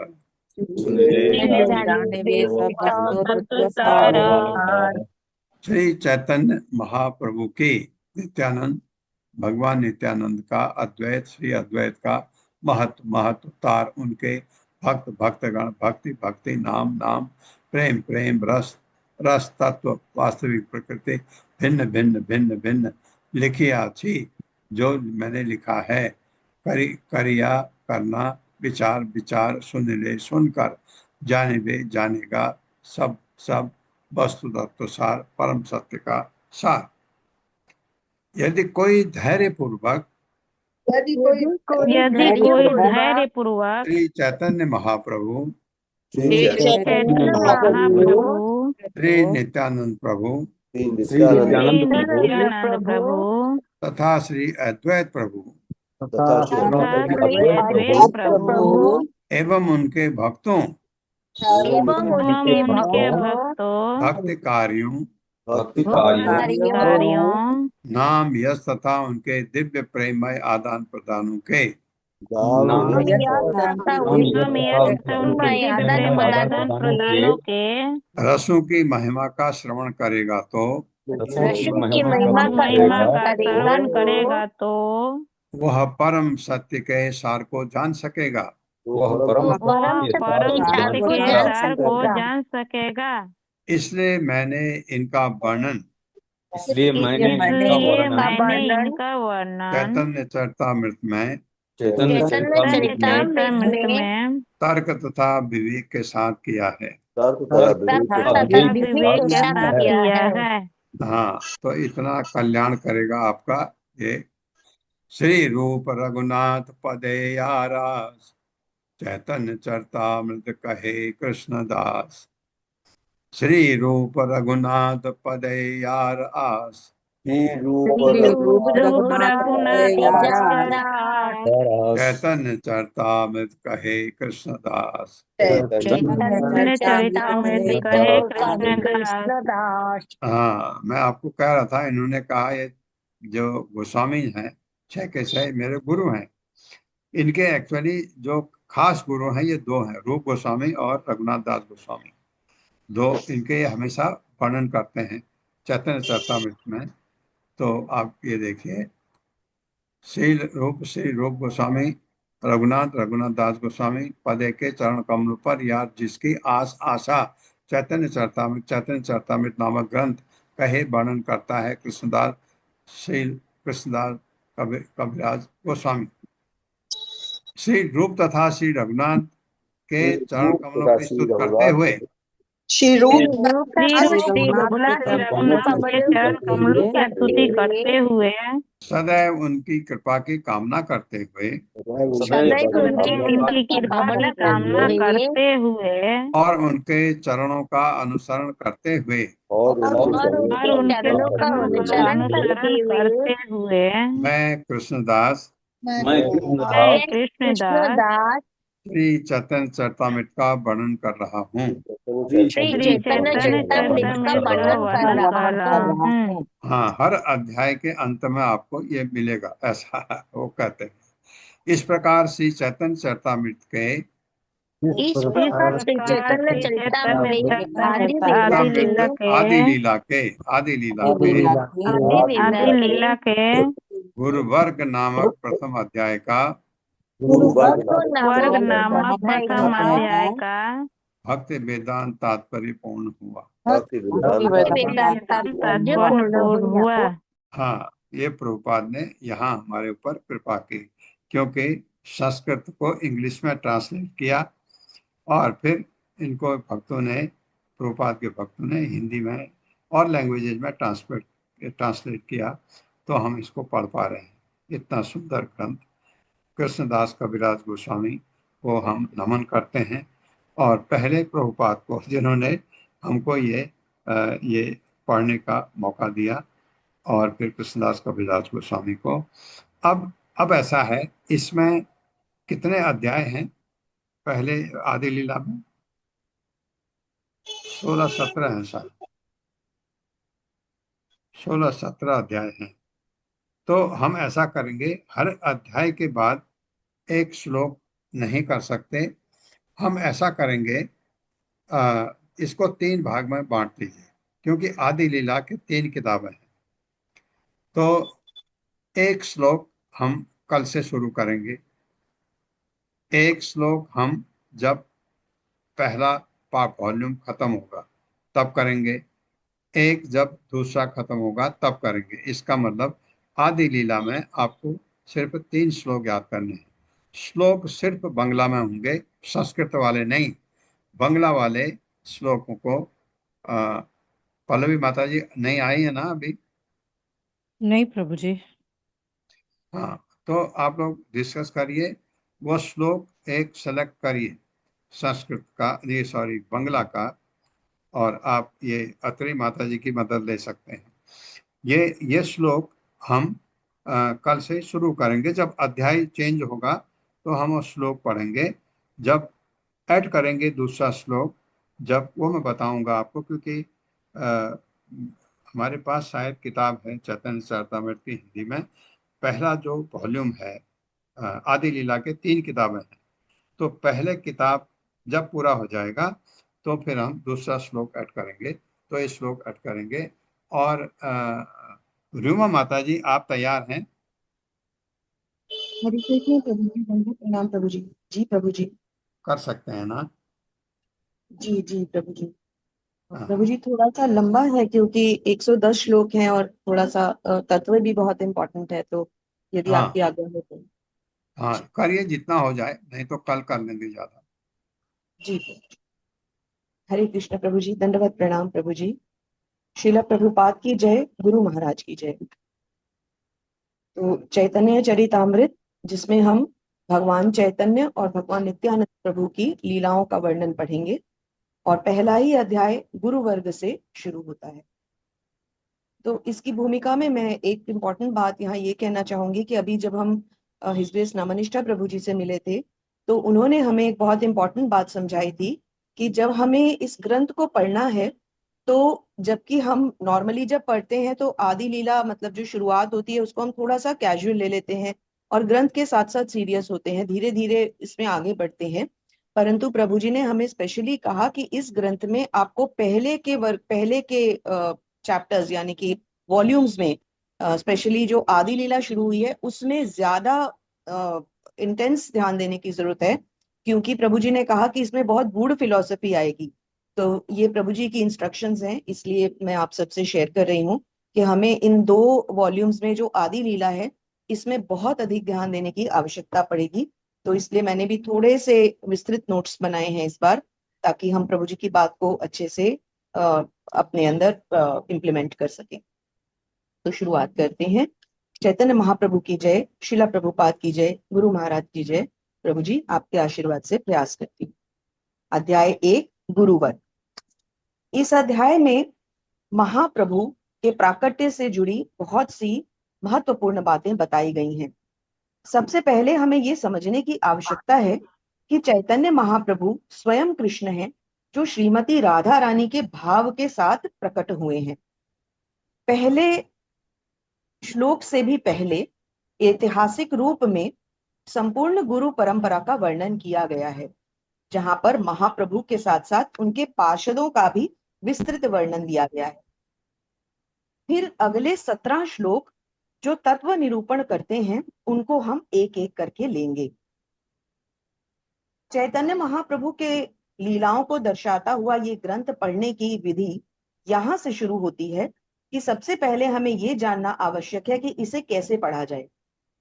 श्री चैतन्य महाप्रभु की नित्यानंद भगवान नित्यानंद का अद्वैत श्री अद्वैत का महत्व तार उनके भक्त भक्तगण भक्ति भक्ति नाम नाम प्रेम प्रेम रस रस तत्व वास्तविक प्रकृति भिन्न भिन्न भिन्न भिन्न लिखिया छी, जो मैंने लिखा है, करिया करना, विचार विचार, सुन ले सुनकर, जाने वे जानेगा, सब सब वस्तु तत्व सार परम सत्य का सार। यदि कोई धैर्य पूर्वक श्री चैतन्य महाप्रभु श्री नित्यानंद प्रभु तथा श्री अद्वैत प्रभु एवं उनके भक्तों भक्ति कार्यों नाम यश तथा उनके दिव्य प्रेममय आदान प्रदानों के रसों की महिमा का श्रवण करेगा तो वह परम सत्य के सार को जान सकेगा। इसलिए मैंने इनका वर्णन चैतन्य चरितामृत में तर्क तथा विवेक के साथ किया है। हाँ, तो इतना कल्याण करेगा आपका ये। श्री रूप रघुनाथ पदे यारास, चैतन्य चरितामृत कहे कृष्णदास। श्री रूप रघुनाथ पदे यार आस, चैतन्य चरितामृत कहे कृष्णदास। हाँ, मैं आपको कह रहा था, इन्होंने कहा ये जो गोस्वामी हैं 6 के 6 मेरे गुरु हैं, इनके एक्चुअली जो खास गुरु हैं ये दो हैं, रूप गोस्वामी और रघुनाथ दास गोस्वामी। दो इनके हमेशा वर्णन करते हैं चैतन्य चरितामृत में। तो आप ये देखिए, श्री रूप गोस्वामी रघुनाथ दास गोस्वामी पदे के चरण कमल पर या जिसकी आशा चैतन्य चरितामृत नामक ग्रंथ कहे वर्णन करता है कृष्णदास श्री कृष्णदास कविराज गोस्वामी। श्री रूप तथा श्री रघुनाथ के चरण कमलों की स्तुति करते हुए श्री रूप श्री रघुनाथ के चरण कमलों की स्तुति करते हुए सदैव उनकी कृपा की कामना करते हुए उनकी कृपा की कामना करते हुए और उनके चरणों का अनुसरण करते हुए और उनके चरणों का अनुसरण करते हुए मैं कृष्णदास कृष्णदास श्री चैतन्य चरितामृत का वर्णन कर रहा हूँ। श्री चैतन्य चरितामृत का वर्णन कर रहा हूँ। हाँ, हर अध्याय के अंत में आपको ये मिलेगा, ऐसा वो कहते हैं। इस प्रकार श्री चैतन्य चरितामृत के आदि लीला के गुरुवर्ग नामक प्रथम अध्याय का भक्ति वेदांत तात्पर्य पूर्ण हुआ। हाँ, ये प्रभुपाद ने यहाँ हमारे ऊपर कृपा की, क्योंकि संस्कृत को इंग्लिश में ट्रांसलेट किया और फिर इनको भक्तों ने, प्रभुपाद के भक्तों ने हिंदी में और लैंग्वेजेज में ट्रांसलेट किया, तो हम इसको पढ़ पा रहे हैं। इतना सुंदर ग्रंथ कृष्णदास कविराज गोस्वामी को हम नमन करते हैं, और पहले प्रभुपाद को जिन्होंने हमको ये पढ़ने का मौका दिया, और फिर कृष्णदास कविराज गोस्वामी को। अब ऐसा है, इसमें कितने अध्याय हैं? पहले आदि लीला में 16-17 हैं, शायद 16-17 अध्याय हैं। तो हम ऐसा करेंगे, हर अध्याय के बाद एक श्लोक नहीं कर सकते। हम ऐसा करेंगे, इसको 3 भाग में बांट दीजिए, क्योंकि आदि लीला के 3 किताबें हैं। तो एक श्लोक हम कल से शुरू करेंगे, एक श्लोक हम जब पहला वॉल्यूम खत्म होगा तब करेंगे, एक जब दूसरा खत्म होगा तब करेंगे। इसका मतलब आदि लीला में आपको सिर्फ 3 श्लोक याद करने हैं। श्लोक सिर्फ बांग्ला में होंगे, संस्कृत वाले नहीं। बांग्ला वाले श्लोकों को पल्लवी माता जी नहीं आई है ना अभी? नहीं प्रभु जी। हाँ, तो आप लोग डिस्कस करिए, वो श्लोक एक सेलेक्ट करिए संस्कृत का, ये सॉरी बांग्ला का, और आप ये अत्रि माता जी की मदद ले सकते हैं। ये श्लोक हम कल से शुरू करेंगे। जब अध्याय चेंज होगा तो हम वो श्लोक पढ़ेंगे। जब ऐड करेंगे दूसरा श्लोक, जब वो मैं बताऊंगा आपको, क्योंकि हमारे पास शायद किताब है चैतन्य चरितामृत की हिंदी में, पहला जो वॉल्यूम है आदि लीला के 3 किताबें हैं। तो पहले किताब जब पूरा हो जाएगा तो फिर हम दूसरा श्लोक ऐड करेंगे, तो ये श्लोक ऐड करेंगे। और रूमा माता जी, आप तैयार हैं? हरे कृष्ण प्रभु जी, दंडवत प्रणाम प्रभु जी। जी प्रभु जी। कर सकते हैं ना? जी जी प्रभु जी। हाँ। प्रभु जी थोड़ा सा लंबा है, क्योंकि 110 श्लोक हैं और थोड़ा सा तत्व भी बहुत इम्पोर्टेंट है, तो यदि हाँ। आपकी आज्ञा हो तो। हाँ, करिए जितना हो जाए, नहीं तो कल कर लेंगे ज्यादा। जी हरे कृष्ण प्रभु जी, दंडवत प्रणाम प्रभु जी। श्रीला प्रभुपाद की जय, गुरु महाराज की जय। तो चैतन्य चरितामृत, जिसमें हम भगवान चैतन्य और भगवान नित्यानंद प्रभु की लीलाओं का वर्णन पढ़ेंगे, और पहला ही अध्याय गुरु वर्ग से शुरू होता है। तो इसकी भूमिका में मैं एक इम्पॉर्टेंट बात यहाँ ये कहना चाहूंगी कि अभी जब हम हिजबेस नमनिष्ठा प्रभु जी से मिले थे, तो उन्होंने हमें एक बहुत इम्पॉर्टेंट बात समझाई थी कि जब हमें इस ग्रंथ को पढ़ना है, तो जबकि हम नॉर्मली जब पढ़ते हैं तो आदि लीला मतलब जो शुरुआत होती है उसको हम थोड़ा सा कैजुअल ले लेते हैं और ग्रंथ के साथ साथ सीरियस होते हैं, धीरे धीरे इसमें आगे बढ़ते हैं। परंतु प्रभु जी ने हमें स्पेशली कहा कि इस ग्रंथ में आपको पहले के चैप्टर्स यानी कि वॉल्यूम्स में स्पेशली जो आदि लीला शुरू हुई है उसमें ज्यादा इंटेंस ध्यान देने की जरूरत है, क्योंकि प्रभु जी ने कहा कि इसमें बहुत गूढ़ फिलॉसफी आएगी। तो ये प्रभु जी की इंस्ट्रक्शंस हैं, इसलिए मैं आप सबसे शेयर कर रही हूँ कि हमें इन 2 वॉल्यूम्स में जो आदि लीला है इसमें बहुत अधिक ध्यान देने की आवश्यकता पड़ेगी। तो इसलिए मैंने भी थोड़े से विस्तृत नोट्स बनाए हैं इस बार, ताकि हम प्रभु जी की बात को अच्छे से अपने अंदर इम्प्लीमेंट कर सकें। तो शुरुआत करते हैं। चैतन्य महाप्रभु की जय, शिला प्रभुपाद की जय, गुरु महाराज की जय। प्रभु जी आपके आशीर्वाद से प्रयास करती हूँ। अध्याय 1 गुरुवर। इस अध्याय में महाप्रभु के प्राकट्य से जुड़ी बहुत सी महत्वपूर्ण बातें बताई गई हैं। सबसे पहले हमें ये समझने की आवश्यकता है कि चैतन्य महाप्रभु स्वयं कृष्ण हैं, जो श्रीमती राधा रानी के भाव के साथ प्रकट हुए हैं। पहले श्लोक से भी पहले ऐतिहासिक रूप में संपूर्ण गुरु परंपरा का वर्णन किया गया है, जहां पर महाप्रभु के साथ साथ उनके पार्षदों का भी विस्तृत वर्णन दिया गया है। फिर अगले 17 श्लोक जो तत्व निरूपण करते हैं उनको हम एक एक करके लेंगे। चैतन्य महाप्रभु के लीलाओं को दर्शाता हुआ ये ग्रंथ पढ़ने की विधि यहाँ से शुरू होती है कि सबसे पहले हमें ये जानना आवश्यक है कि इसे कैसे पढ़ा जाए।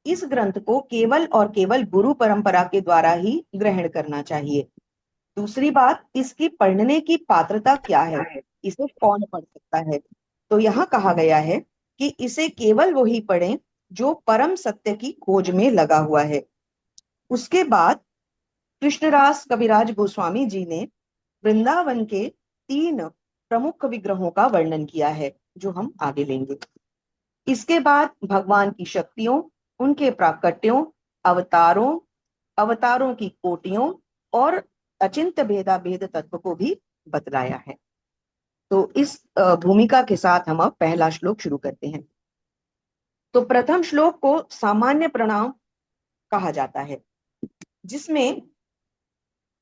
इस ग्रंथ को केवल और केवल गुरु परंपरा के द्वारा ही ग्रहण करना चाहिए। दूसरी बात, इसकी पढ़ने की पात्रता क्या है, इसे कौन पढ़ सकता है। तो यहाँ कहा गया है कि इसे केवल वही पढ़ें जो परम सत्य की खोज में लगा हुआ है। उसके बाद कृष्णरास कविराज गोस्वामी जी ने वृंदावन के 3 प्रमुख विग्रहों का वर्णन किया है, जो हम आगे लेंगे। इसके बाद भगवान की शक्तियों, उनके प्राकट्यों, अवतारों की कोटियों और अचिंत भेदा भेद तत्व को भी बतलाया है। तो इस भूमिका के साथ हम अब पहला श्लोक शुरू करते हैं। तो प्रथम श्लोक को सामान्य प्रणाम कहा जाता है, जिसमें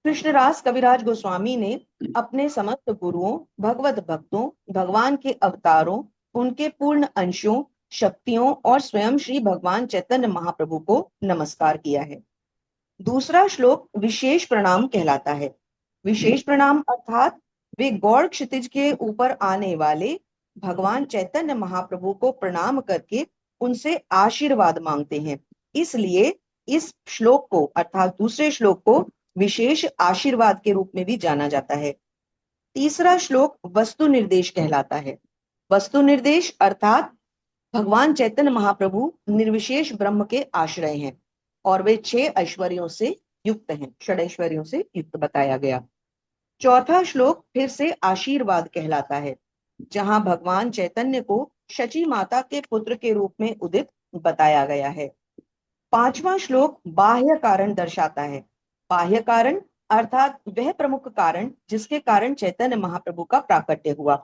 कृष्णरास कविराज गोस्वामी ने अपने समस्त गुरुओं, भगवत भक्तों, भगवान के अवतारों, उनके पूर्ण अंशों, शक्तियों और स्वयं श्री भगवान चैतन्य महाप्रभु को नमस्कार किया है। दूसरा श्लोक विशेष प्रणाम कहलाता है। विशेष प्रणाम अर्थात वे गौड़ क्षितिज के ऊपर आने वाले भगवान चैतन्य महाप्रभु को प्रणाम करके उनसे आशीर्वाद मांगते हैं, इसलिए इस श्लोक को अर्थात दूसरे श्लोक को विशेष आशीर्वाद के रूप में भी जाना जाता है। तीसरा श्लोक वस्तु निर्देश कहलाता है। वस्तु निर्देश अर्थात भगवान चैतन्य महाप्रभु निर्विशेष ब्रह्म के आश्रय हैं और वे 6 ऐश्वर्यों से युक्त हैं, षडैश्वर्यों से युक्त बताया गया। चौथा श्लोक फिर से आशीर्वाद कहलाता है, जहां भगवान चैतन्य को शची माता के पुत्र के रूप में उदित बताया गया है। पांचवा श्लोक बाह्य कारण दर्शाता है। बाह्य कारण अर्थात वह प्रमुख कारण जिसके कारण चैतन्य महाप्रभु का प्राकट्य हुआ।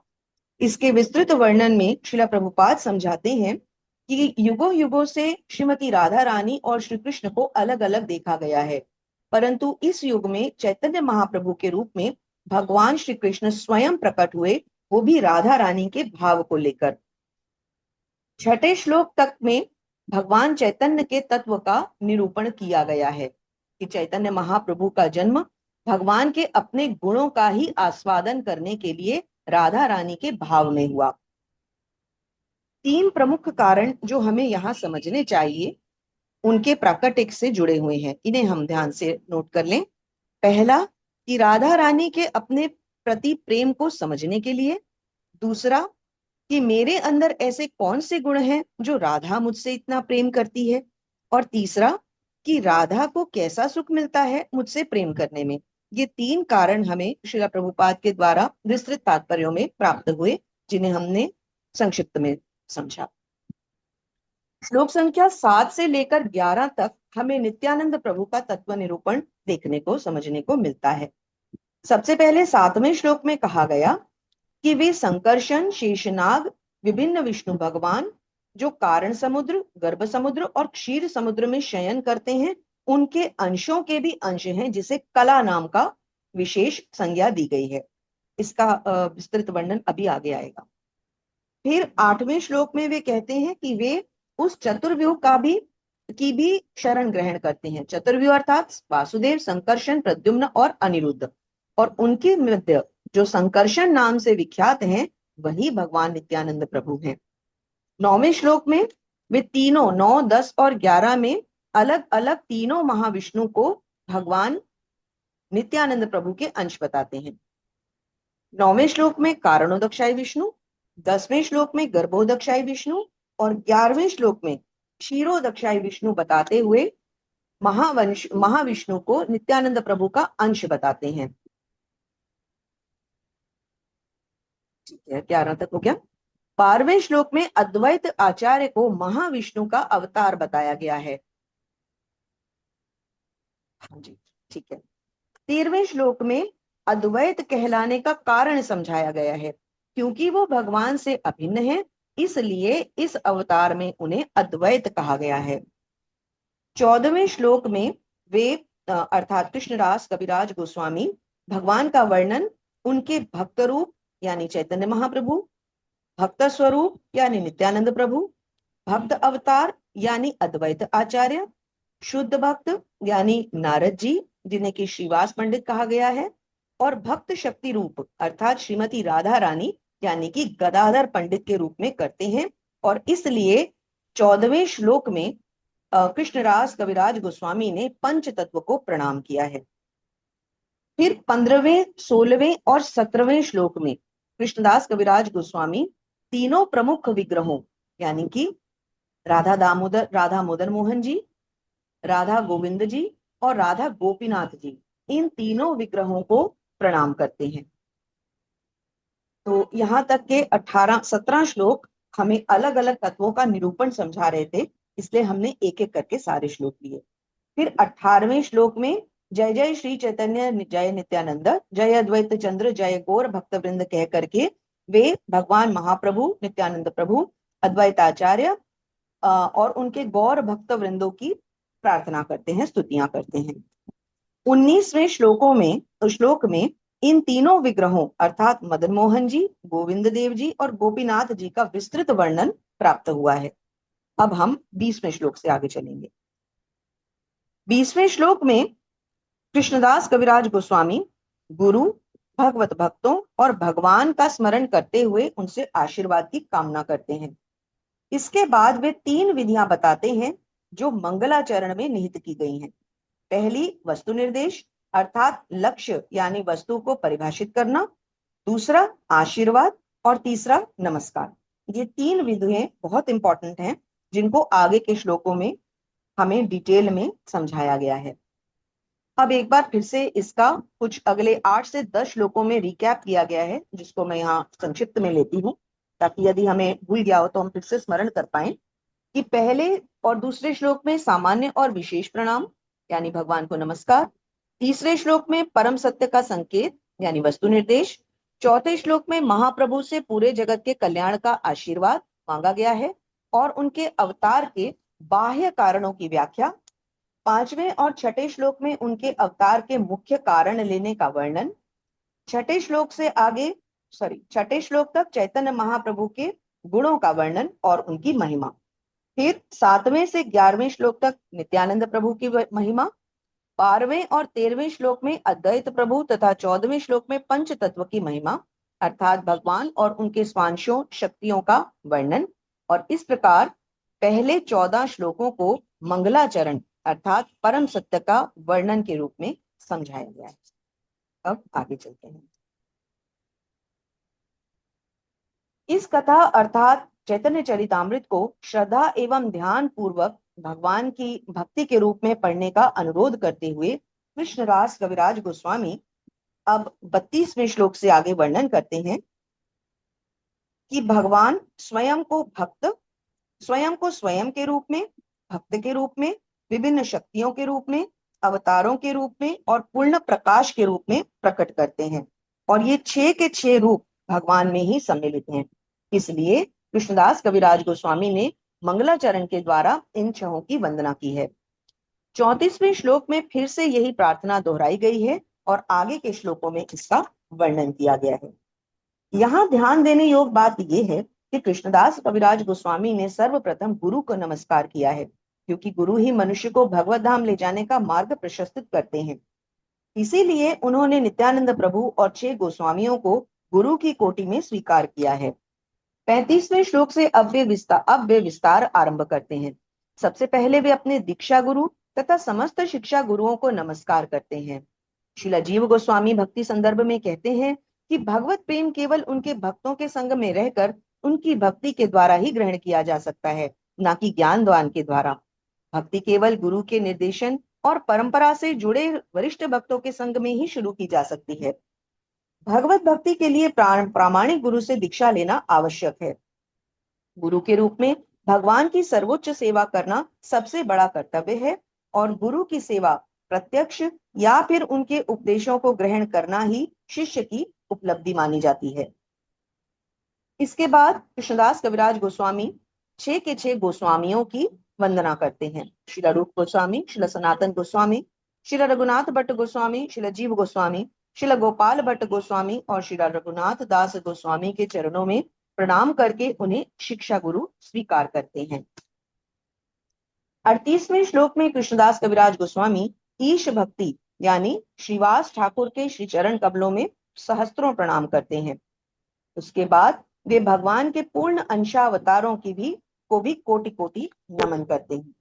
इसके विस्तृत वर्णन में श्रील प्रभुपाद समझाते हैं कि युगों युगों से श्रीमती राधा रानी और श्री कृष्ण को अलग अलग देखा गया है, परंतु इस युग में चैतन्य महाप्रभु के रूप में भगवान श्री कृष्ण स्वयं प्रकट हुए, वो भी राधा रानी के भाव को लेकर। छठे श्लोक तक में भगवान चैतन्य के तत्व का निरूपण किया गया है कि चैतन्य महाप्रभु का जन्म भगवान के अपने गुणों का ही आस्वादन करने के लिए राधा रानी के भाव में हुआ। 3 प्रमुख कारण जो हमें यहाँ समझने चाहिए उनके प्राकट्य से जुड़े हुए हैं, इन्हें हम ध्यान से नोट कर लें। पहला कि राधा रानी के अपने प्रति प्रेम को समझने के लिए। दूसरा कि मेरे अंदर ऐसे कौन से गुण हैं जो राधा मुझसे इतना प्रेम करती है। और तीसरा कि राधा को कैसा सुख मिलता है मुझसे प्रेम करने में। ये 3 कारण हमें श्रील प्रभुपाद के द्वारा विस्तृत तात्पर्यों में प्राप्त हुए, जिन्हें हमने संक्षिप्त में समझा। श्लोक संख्या 7 से लेकर 11 तक हमें नित्यानंद प्रभु का तत्व निरूपण देखने को समझने को मिलता है। सबसे पहले 7वें श्लोक में कहा गया कि वे संकर्षण, शेषनाग, विभिन्न विष्णु भगवान, जो कारण समुद्र, गर्भ समुद्र और क्षीर समुद्र में शयन करते हैं, उनके अंशों के भी अंश हैं, जिसे कला नाम का विशेष संज्ञा दी गई है। इसका विस्तृत वर्णन अभी आगे आएगा। फिर 8वें श्लोक में वे कहते हैं कि वे उस चतुर्व्यूह की भी शरण ग्रहण करते हैं। चतुर्व्यूह अर्थात वासुदेव, संकर्षण, प्रद्युम्न और अनिरुद्ध, और उनके मध्य जो संकर्षण नाम से विख्यात हैं वही भगवान नित्यानंद प्रभु हैं। 9वें श्लोक में वे तीनों 9, 10 और 11 में अलग अलग तीनों महाविष्णु को भगवान नित्यानंद प्रभु के अंश बताते हैं। 9वें श्लोक में कारणोदक्षाई विष्णु, 10वें श्लोक में गर्भोदक्षाई विष्णु और 11वें श्लोक में क्षीरोदक्षाई विष्णु बताते हुए महाविष्णु को नित्यानंद प्रभु का अंश बताते हैं। ठीक है, 11 तक हो गया। 12वें श्लोक में अद्वैत आचार्य को महाविष्णु का अवतार बताया गया है। हाँ जी, ठीक है। 13वें श्लोक में अद्वैत कहलाने का कारण समझाया गया है। क्योंकि वो भगवान से अभिन्न है, इसलिए इस अवतार में उन्हें अद्वैत कहा गया है। 14वें श्लोक में वे अर्थात कृष्णदास कविराज गोस्वामी भगवान का वर्णन उनके भक्त रूप यानी चैतन्य महाप्रभु, भक्त स्वरूप यानी नित्यानंद प्रभु, भक्त अवतार यानी अद्वैत आचार्य, शुद्ध भक्त यानी नारद जी जिन्हें कि श्रीवास पंडित कहा गया है, और भक्त शक्ति रूप अर्थात श्रीमती राधा रानी यानी कि गदाधर पंडित के रूप में करते हैं। और इसलिए 14वें श्लोक में कृष्णदास कविराज गोस्वामी ने पंच तत्व को प्रणाम किया है। फिर 15वें, 16वें और 17वें श्लोक में कृष्णदास कविराज गोस्वामी तीनों प्रमुख विग्रहों यानी कि राधा मदन मोहन जी, राधा गोविंद जी और राधा गोपीनाथ जी, इन तीनों विग्रहों को प्रणाम करते हैं। तो यहाँ तक के 17 श्लोक हमें अलग अलग तत्वों का निरूपण समझा रहे थे, इसलिए हमने एक एक करके सारे श्लोक लिए। फिर 18वें श्लोक में जय जय श्री चैतन्य, जय नित्यानंद, जय अद्वैत चंद्र, जय गौर भक्त वृंद कह करके वे भगवान महाप्रभु नित्यानंद प्रभु, अद्वैत आचार्य और उनके गौर भक्त वृंदों की प्रार्थना करते हैं, स्तुतियां करते हैं। 19वें श्लोक में इन तीनों विग्रहों अर्थात मदन मोहन जी, गोविंद देव जी और गोपीनाथ जी का विस्तृत वर्णन प्राप्त हुआ है। अब हम 20वें श्लोक से आगे चलेंगे। 20वें श्लोक में कृष्णदास कविराज गोस्वामी गुरु, भगवत भक्तों और भगवान का स्मरण करते हुए उनसे आशीर्वाद की कामना करते हैं। इसके बाद वे 3 विधियां बताते हैं जो मंगलाचरण में निहित की गई हैं। पहली वस्तु निर्देश अर्थात लक्ष्य यानी वस्तु को परिभाषित करना, दूसरा आशीर्वाद और तीसरा नमस्कार। ये 3 विधियां बहुत इंपॉर्टेंट हैं जिनको आगे के श्लोकों में हमें डिटेल में समझाया गया है। अब एक बार फिर से इसका कुछ अगले 8 से 10 श्लोकों में रिकैप किया गया है, जिसको मैं यहाँ संक्षिप्त में लेती हूँ ताकि यदि हमें भूल गया हो तो हम फिर से स्मरण कर पाए कि पहले और दूसरे श्लोक में सामान्य और विशेष प्रणाम यानी भगवान को नमस्कार, तीसरे श्लोक में परम सत्य का संकेत यानी वस्तु निर्देश, चौथे श्लोक में महाप्रभु से पूरे जगत के कल्याण का आशीर्वाद मांगा गया है और उनके अवतार के बाह्य कारणों की व्याख्या, 5वें और 6ठे श्लोक में उनके अवतार के मुख्य कारण लेने का वर्णन, 6ठे श्लोक तक चैतन्य महाप्रभु के गुणों का वर्णन और उनकी महिमा, फिर 7वें से 11वें श्लोक तक नित्यानंद प्रभु की महिमा, 12वें और 13वें श्लोक में अद्वैत प्रभु तथा 14वें श्लोक में पंच तत्व की महिमा अर्थात भगवान और उनके स्वांशों शक्तियों का वर्णन। और इस प्रकार पहले 14 श्लोकों को मंगलाचरण अर्थात परम सत्य का वर्णन के रूप में समझाया गया है। अब आगे चलते हैं। इस कथा अर्थात चैतन्य चरितामृत को श्रद्धा एवं ध्यान पूर्वक भगवान की भक्ति के रूप में पढ़ने का अनुरोध करते हुए कृष्णदास कविराज गोस्वामी अब 32वें श्लोक से आगे वर्णन करते हैं कि भगवान स्वयं को स्वयं के रूप में, भक्त के रूप में, विभिन्न शक्तियों के रूप में, अवतारों के रूप में और पूर्ण प्रकाश के रूप में प्रकट करते हैं और ये 6 के 6 रूप भगवान में ही सम्मिलित हैं। इसलिए कृष्णदास कविराज गोस्वामी ने मंगलाचरण के द्वारा इन छहों की वंदना की है। 34वें श्लोक में फिर से यही प्रार्थना दोहराई गई है और आगे के श्लोकों में इसका वर्णन किया गया है। यहाँ ध्यान देने योग्य बात यह है कि कृष्णदास कविराज गोस्वामी ने सर्वप्रथम गुरु को नमस्कार किया है, क्योंकि गुरु ही मनुष्य को भगवत धाम ले जाने का मार्ग प्रशस्तित करते हैं। इसीलिए उन्होंने नित्यानंद प्रभु और 6 गोस्वामियों को गुरु की कोटि में स्वीकार किया है। 35वें श्लोक से अब वे विस्तार आरंभ करते हैं। सबसे पहले वे अपने दीक्षा गुरु तथा समस्त शिक्षा गुरुओं को नमस्कार करते हैं। श्रील जीव गोस्वामी भक्ति संदर्भ में कहते हैं कि भगवत प्रेम केवल उनके भक्तों के संग में रहकर उनकी भक्ति के द्वारा ही ग्रहण किया जा सकता है, न कि ज्ञानदान के द्वारा। भक्ति केवल गुरु के निर्देशन और परंपरा से जुड़े वरिष्ठ भक्तों के संग में ही शुरू की जा सकती है। भगवत भक्ति के लिए प्रामाणिक गुरु से दीक्षा लेना आवश्यक है। गुरु के रूप में भगवान की सर्वोच्च सेवा करना सबसे बड़ा कर्तव्य है और गुरु की सेवा प्रत्यक्ष या फिर उनके उपदेशों को ग्रहण करना ही शिष्य की उपलब्धि मानी जाती है। इसके बाद कृष्णदास कविराज गोस्वामी 6 के 6 गोस्वामियों की वंदना करते हैं। श्रील रूप गोस्वामी, श्रील सनातन गोस्वामी, श्रील रघुनाथ भट्ट गोस्वामी, श्रील जीव गोस्वामी, श्रील गोपाल भट्ट गोस्वामी और श्रील रघुनाथ दास गोस्वामी के चरणों में प्रणाम करके उन्हें शिक्षा गुरु स्वीकार करते हैं। 38वें श्लोक में कृष्णदास कविराज गोस्वामी ईश भक्ति यानी श्रीवास ठाकुर के श्री चरण कमलों में सहस्त्रों प्रणाम करते हैं। उसके बाद वे भगवान के पूर्ण अंशावतारों को भी कोटि कोटि नमन करते हैं।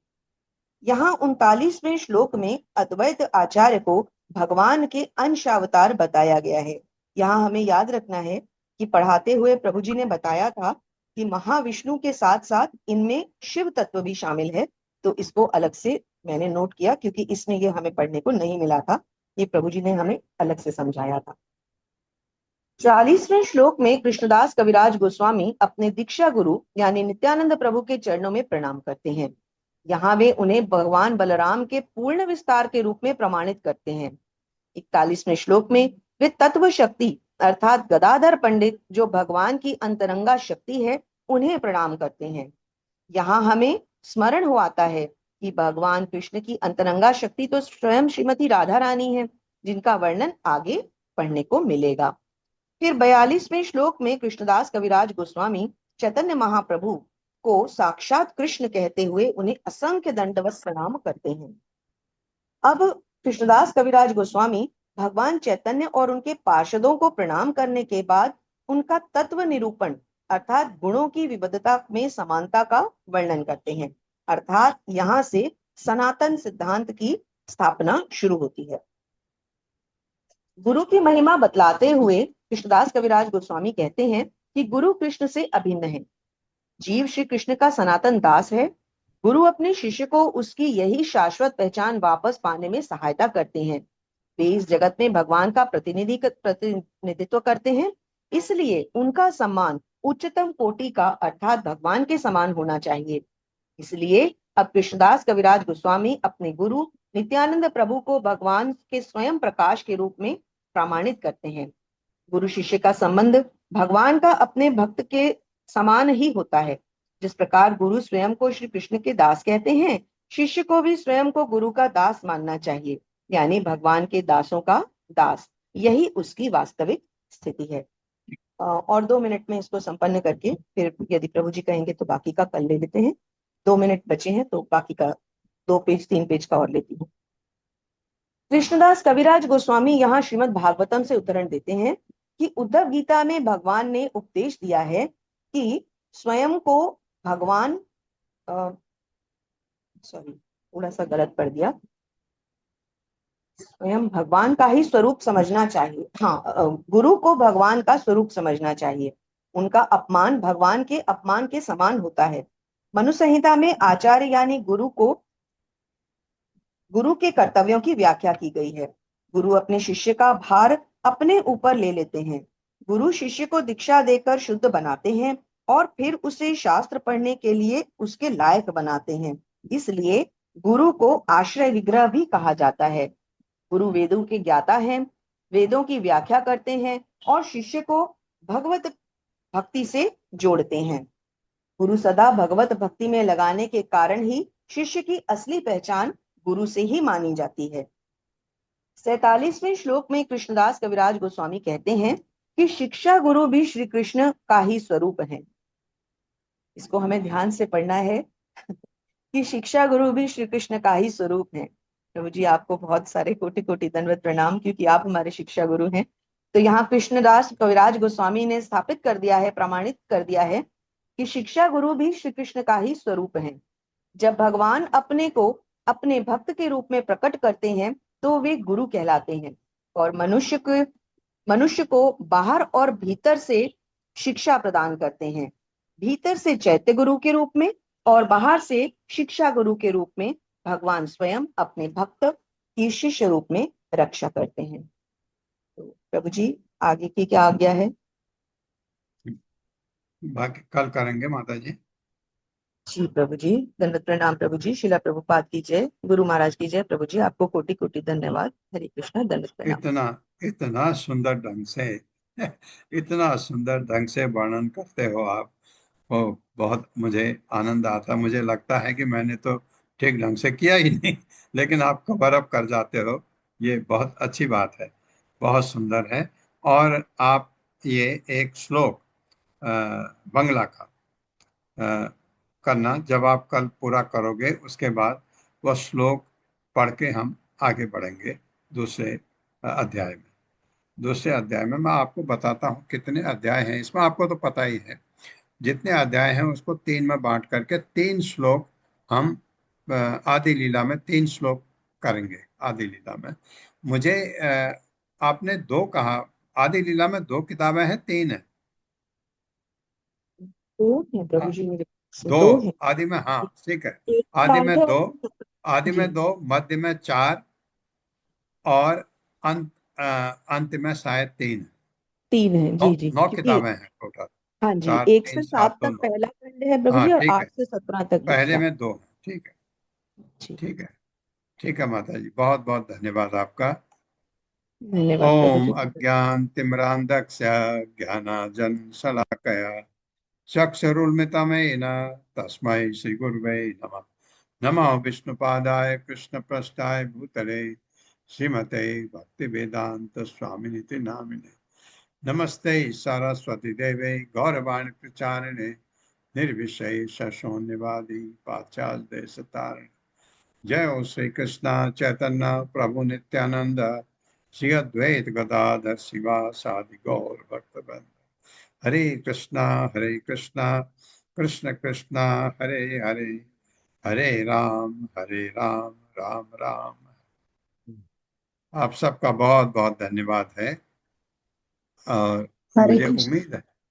यहाँ 39वें श्लोक में अद्वैत आचार्य को भगवान के अंशावतार बताया गया है। यहाँ हमें याद रखना है कि पढ़ाते हुए प्रभु जी ने बताया था कि महाविष्णु के साथ साथ इनमें शिव तत्व भी शामिल है, तो इसको अलग से मैंने नोट किया क्योंकि इसमें ये हमें पढ़ने को नहीं मिला था। ये प्रभु जी ने हमें अलग से समझाया था। 40वें श्लोक में कृष्णदास कविराज गोस्वामी अपने दीक्षा गुरु यानी नित्यानंद प्रभु के चरणों में प्रणाम करते हैं। यहाँ वे उन्हें भगवान बलराम के पूर्ण विस्तार के रूप में प्रमाणित करते हैं। 41वें श्लोक में वे तत्व शक्ति अर्थात गदाधर पंडित जो भगवान की अंतरंगा शक्ति है उन्हें प्रणाम करते हैं। यहाँ हमें स्मरण हो आता है कि भगवान कृष्ण की अंतरंगा शक्ति तो स्वयं श्रीमती राधा रानी है, जिनका वर्णन आगे पढ़ने को मिलेगा। फिर 42वें श्लोक में कृष्णदास कविराज गोस्वामी चैतन्य महाप्रभु को साक्षात कृष्ण कहते हुए उन्हें असंख्य दंडवत प्रणाम करते हैं। अब कृष्णदास कविराज गोस्वामी भगवान चैतन्य और उनके पार्षदों को प्रणाम करने के बाद उनका तत्व निरूपण अर्थात गुणों की विविधता में समानता का वर्णन करते हैं। अर्थात यहाँ से सनातन सिद्धांत की स्थापना शुरू होती है। गुरु की महिमा बतलाते हुए कृष्णदास कविराज गोस्वामी कहते हैं कि गुरु कृष्ण से अभिन्न है। जीव श्री कृष्ण का सनातन दास है। गुरु अपने शिष्य को उसकी यही शाश्वत पहचान वापस पाने में सहायता करते हैं। वे इस जगत में भगवान का प्रतिनिधित्व करते हैं, इसलिए उनका सम्मान उच्चतम कोटि का अर्थात भगवान के समान होना चाहिए। इसलिए अब कृष्णदास कविराज गोस्वामी अपने गुरु नित्यानंद प्रभु को भगवान के स्वयं प्रकाश के रूप में प्रमाणित करते हैं। गुरु शिष्य का संबंध भगवान का अपने भक्त के समान ही होता है। जिस प्रकार गुरु स्वयं को श्री कृष्ण के दास कहते हैं, शिष्य को भी स्वयं को गुरु का दास मानना चाहिए, यानी भगवान के दासों का दास। यही उसकी वास्तविक स्थिति है। और 2 मिनट में इसको संपन्न करके फिर यदि प्रभु जी कहेंगे तो बाकी का कल ले लेते हैं। 2 मिनट बचे हैं तो बाकी का 2 पेज 3 पेज का और लेती हूँ। कृष्णदास कविराज गोस्वामी यहाँ श्रीमद् भागवतम से उदाहरण देते हैं कि उद्धव गीता में भगवान ने उपदेश दिया है कि स्वयं को भगवान थोड़ा सा गलत पढ़ दिया, स्वयं भगवान का ही स्वरूप समझना चाहिए। हाँ, गुरु को भगवान का स्वरूप समझना चाहिए। उनका अपमान भगवान के अपमान के समान होता है। मनु संहिता में आचार्य यानी गुरु के कर्तव्यों की व्याख्या की गई है। गुरु अपने शिष्य का भार अपने ऊपर ले लेते हैं। गुरु शिष्य को दीक्षा देकर शुद्ध बनाते हैं और फिर उसे शास्त्र पढ़ने के लिए उसके लायक बनाते हैं। इसलिए गुरु को आश्रय विग्रह भी कहा जाता है। गुरु वेदों के ज्ञाता हैं, वेदों की व्याख्या करते हैं और शिष्य को भगवत भक्ति से जोड़ते हैं। गुरु सदा भगवत भक्ति में लगाने के कारण ही शिष्य की असली पहचान गुरु से ही मानी जाती है। 47वें श्लोक में कृष्णदास कविराज गोस्वामी कहते हैं कि शिक्षा गुरु भी श्री कृष्ण का ही स्वरूप है। इसको हमें ध्यान से पढ़ना है कि शिक्षा गुरु भी श्री कृष्ण का ही स्वरूप है। प्रभु जी आपको बहुत सारे कोटि कोटि दंडवत प्रणाम, क्योंकि आप हमारे शिक्षा गुरु हैं। तो यहाँ कृष्णदास कविराज गोस्वामी ने स्थापित कर दिया है, प्रमाणित कर दिया है कि शिक्षा गुरु भी श्री कृष्ण का ही स्वरूप है। जब भगवान अपने को अपने भक्त के रूप में प्रकट करते हैं तो वे गुरु कहलाते हैं, और मनुष्य को बाहर और भीतर से शिक्षा प्रदान करते हैं। भीतर से चैत्य गुरु के रूप में और बाहर से शिक्षा गुरु के रूप में भगवान स्वयं अपने भक्त की शिष्य रूप में रक्षा करते हैं। तो प्रभु जी आगे की क्या आज्ञा है? बाकी कल करेंगे माता जी। जी प्रभु जी, दंडवत प्रणाम प्रभु जी। शिला प्रभुपाद की जय, गुरु महाराज की जय। प्रभु जी आपको कोटि कोटि धन्यवाद। हरे कृष्ण। दंडवत प्रणाम। इतना सुंदर ढंग से इतना सुंदर ढंग से वर्णन करते हो आप, वो बहुत मुझे आनंद आता। मुझे लगता है कि मैंने तो ठीक ढंग से किया ही नहीं, लेकिन आप कवर अप कर जाते हो। ये बहुत अच्छी बात है, बहुत सुंदर है। और आप ये एक श्लोक बंगला का करना, जब आप कल पूरा करोगे उसके बाद वह श्लोक पढ़ के हम आगे बढ़ेंगे दूसरे अध्याय में। दूसरे अध्याय में मैं आपको बताता हूँ कितने अध्याय हैं इसमें, आपको तो पता ही है। जितने अध्याय हैं उसको 3 में बांट करके 3 श्लोक हम आदि लीला में 3 श्लोक करेंगे। आदि लीला में मुझे आपने 2 कहा, आदि लीला में 2 किताबें हैं 3 है? 2 है प्रभु जी मेरे पास। 2 है आदि में, हाँ ठीक है। एक आदि में बार 2, आदि जी। में 2, मध्य में 4 और अंत में शायद 3 है। 3 है जी जी। 9 क्योंकि किताबें हैं टोटल। हाँ जी 4, 1 3, से 7, 7 2, तक 9। पहला खंड है प्रभु हाँ जी, और ठीक 8 है, से 17 तक पहले दूसरा। में 2 है। ठीक है, जी ठीक है, ठीक है माता जी, बहुत बहुत धन्यवाद आपका। धन्यवाद प्रभु ओम जी। अज्ञान तिम्रांधस्य ज्ञानाजन शलाकया चक्षुरुन्मिलितं तस्मै श्री गुरुवे नमः। नमो विष्णुपादाय कृष्णप्रस्थाय भूतले श्रीमते भक्तिवेदांत स्वामिनिति नामिने। नमस्ते सरस्वती देवे गौरवाणी प्रचारिणे निर्विशेष शून्यवादी पाश्चात्य देशतारिणे। जय हो श्री कृष्ण चैतन्य प्रभु नित्यानंद श्री अद्वैत गदाधर शिवासादि गौर भक्तवृंद। हरे कृष्णा कृष्ण कृष्णा हरे हरे, हरे राम राम राम। आप सबका बहुत बहुत धन्यवाद है, और मुझे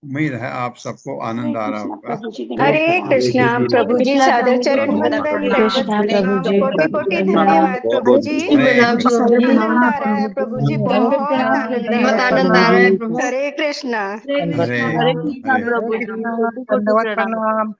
उम्मीद है आप सबको आनंद आ रहा होगा। हरे कृष्णा प्रभु जी, सादर चरण वंदन। कृष्णा प्रभु जी। कोटि कोटि धन्यवाद प्रभु जी। आनंद आ रहा है प्रभु जी, बहुत आनंद आ रहा है। हरे कृष्णा। हरे हरे कृष्णा प्रभु जी, कोटि कोटि धन्यवाद प्रणाम।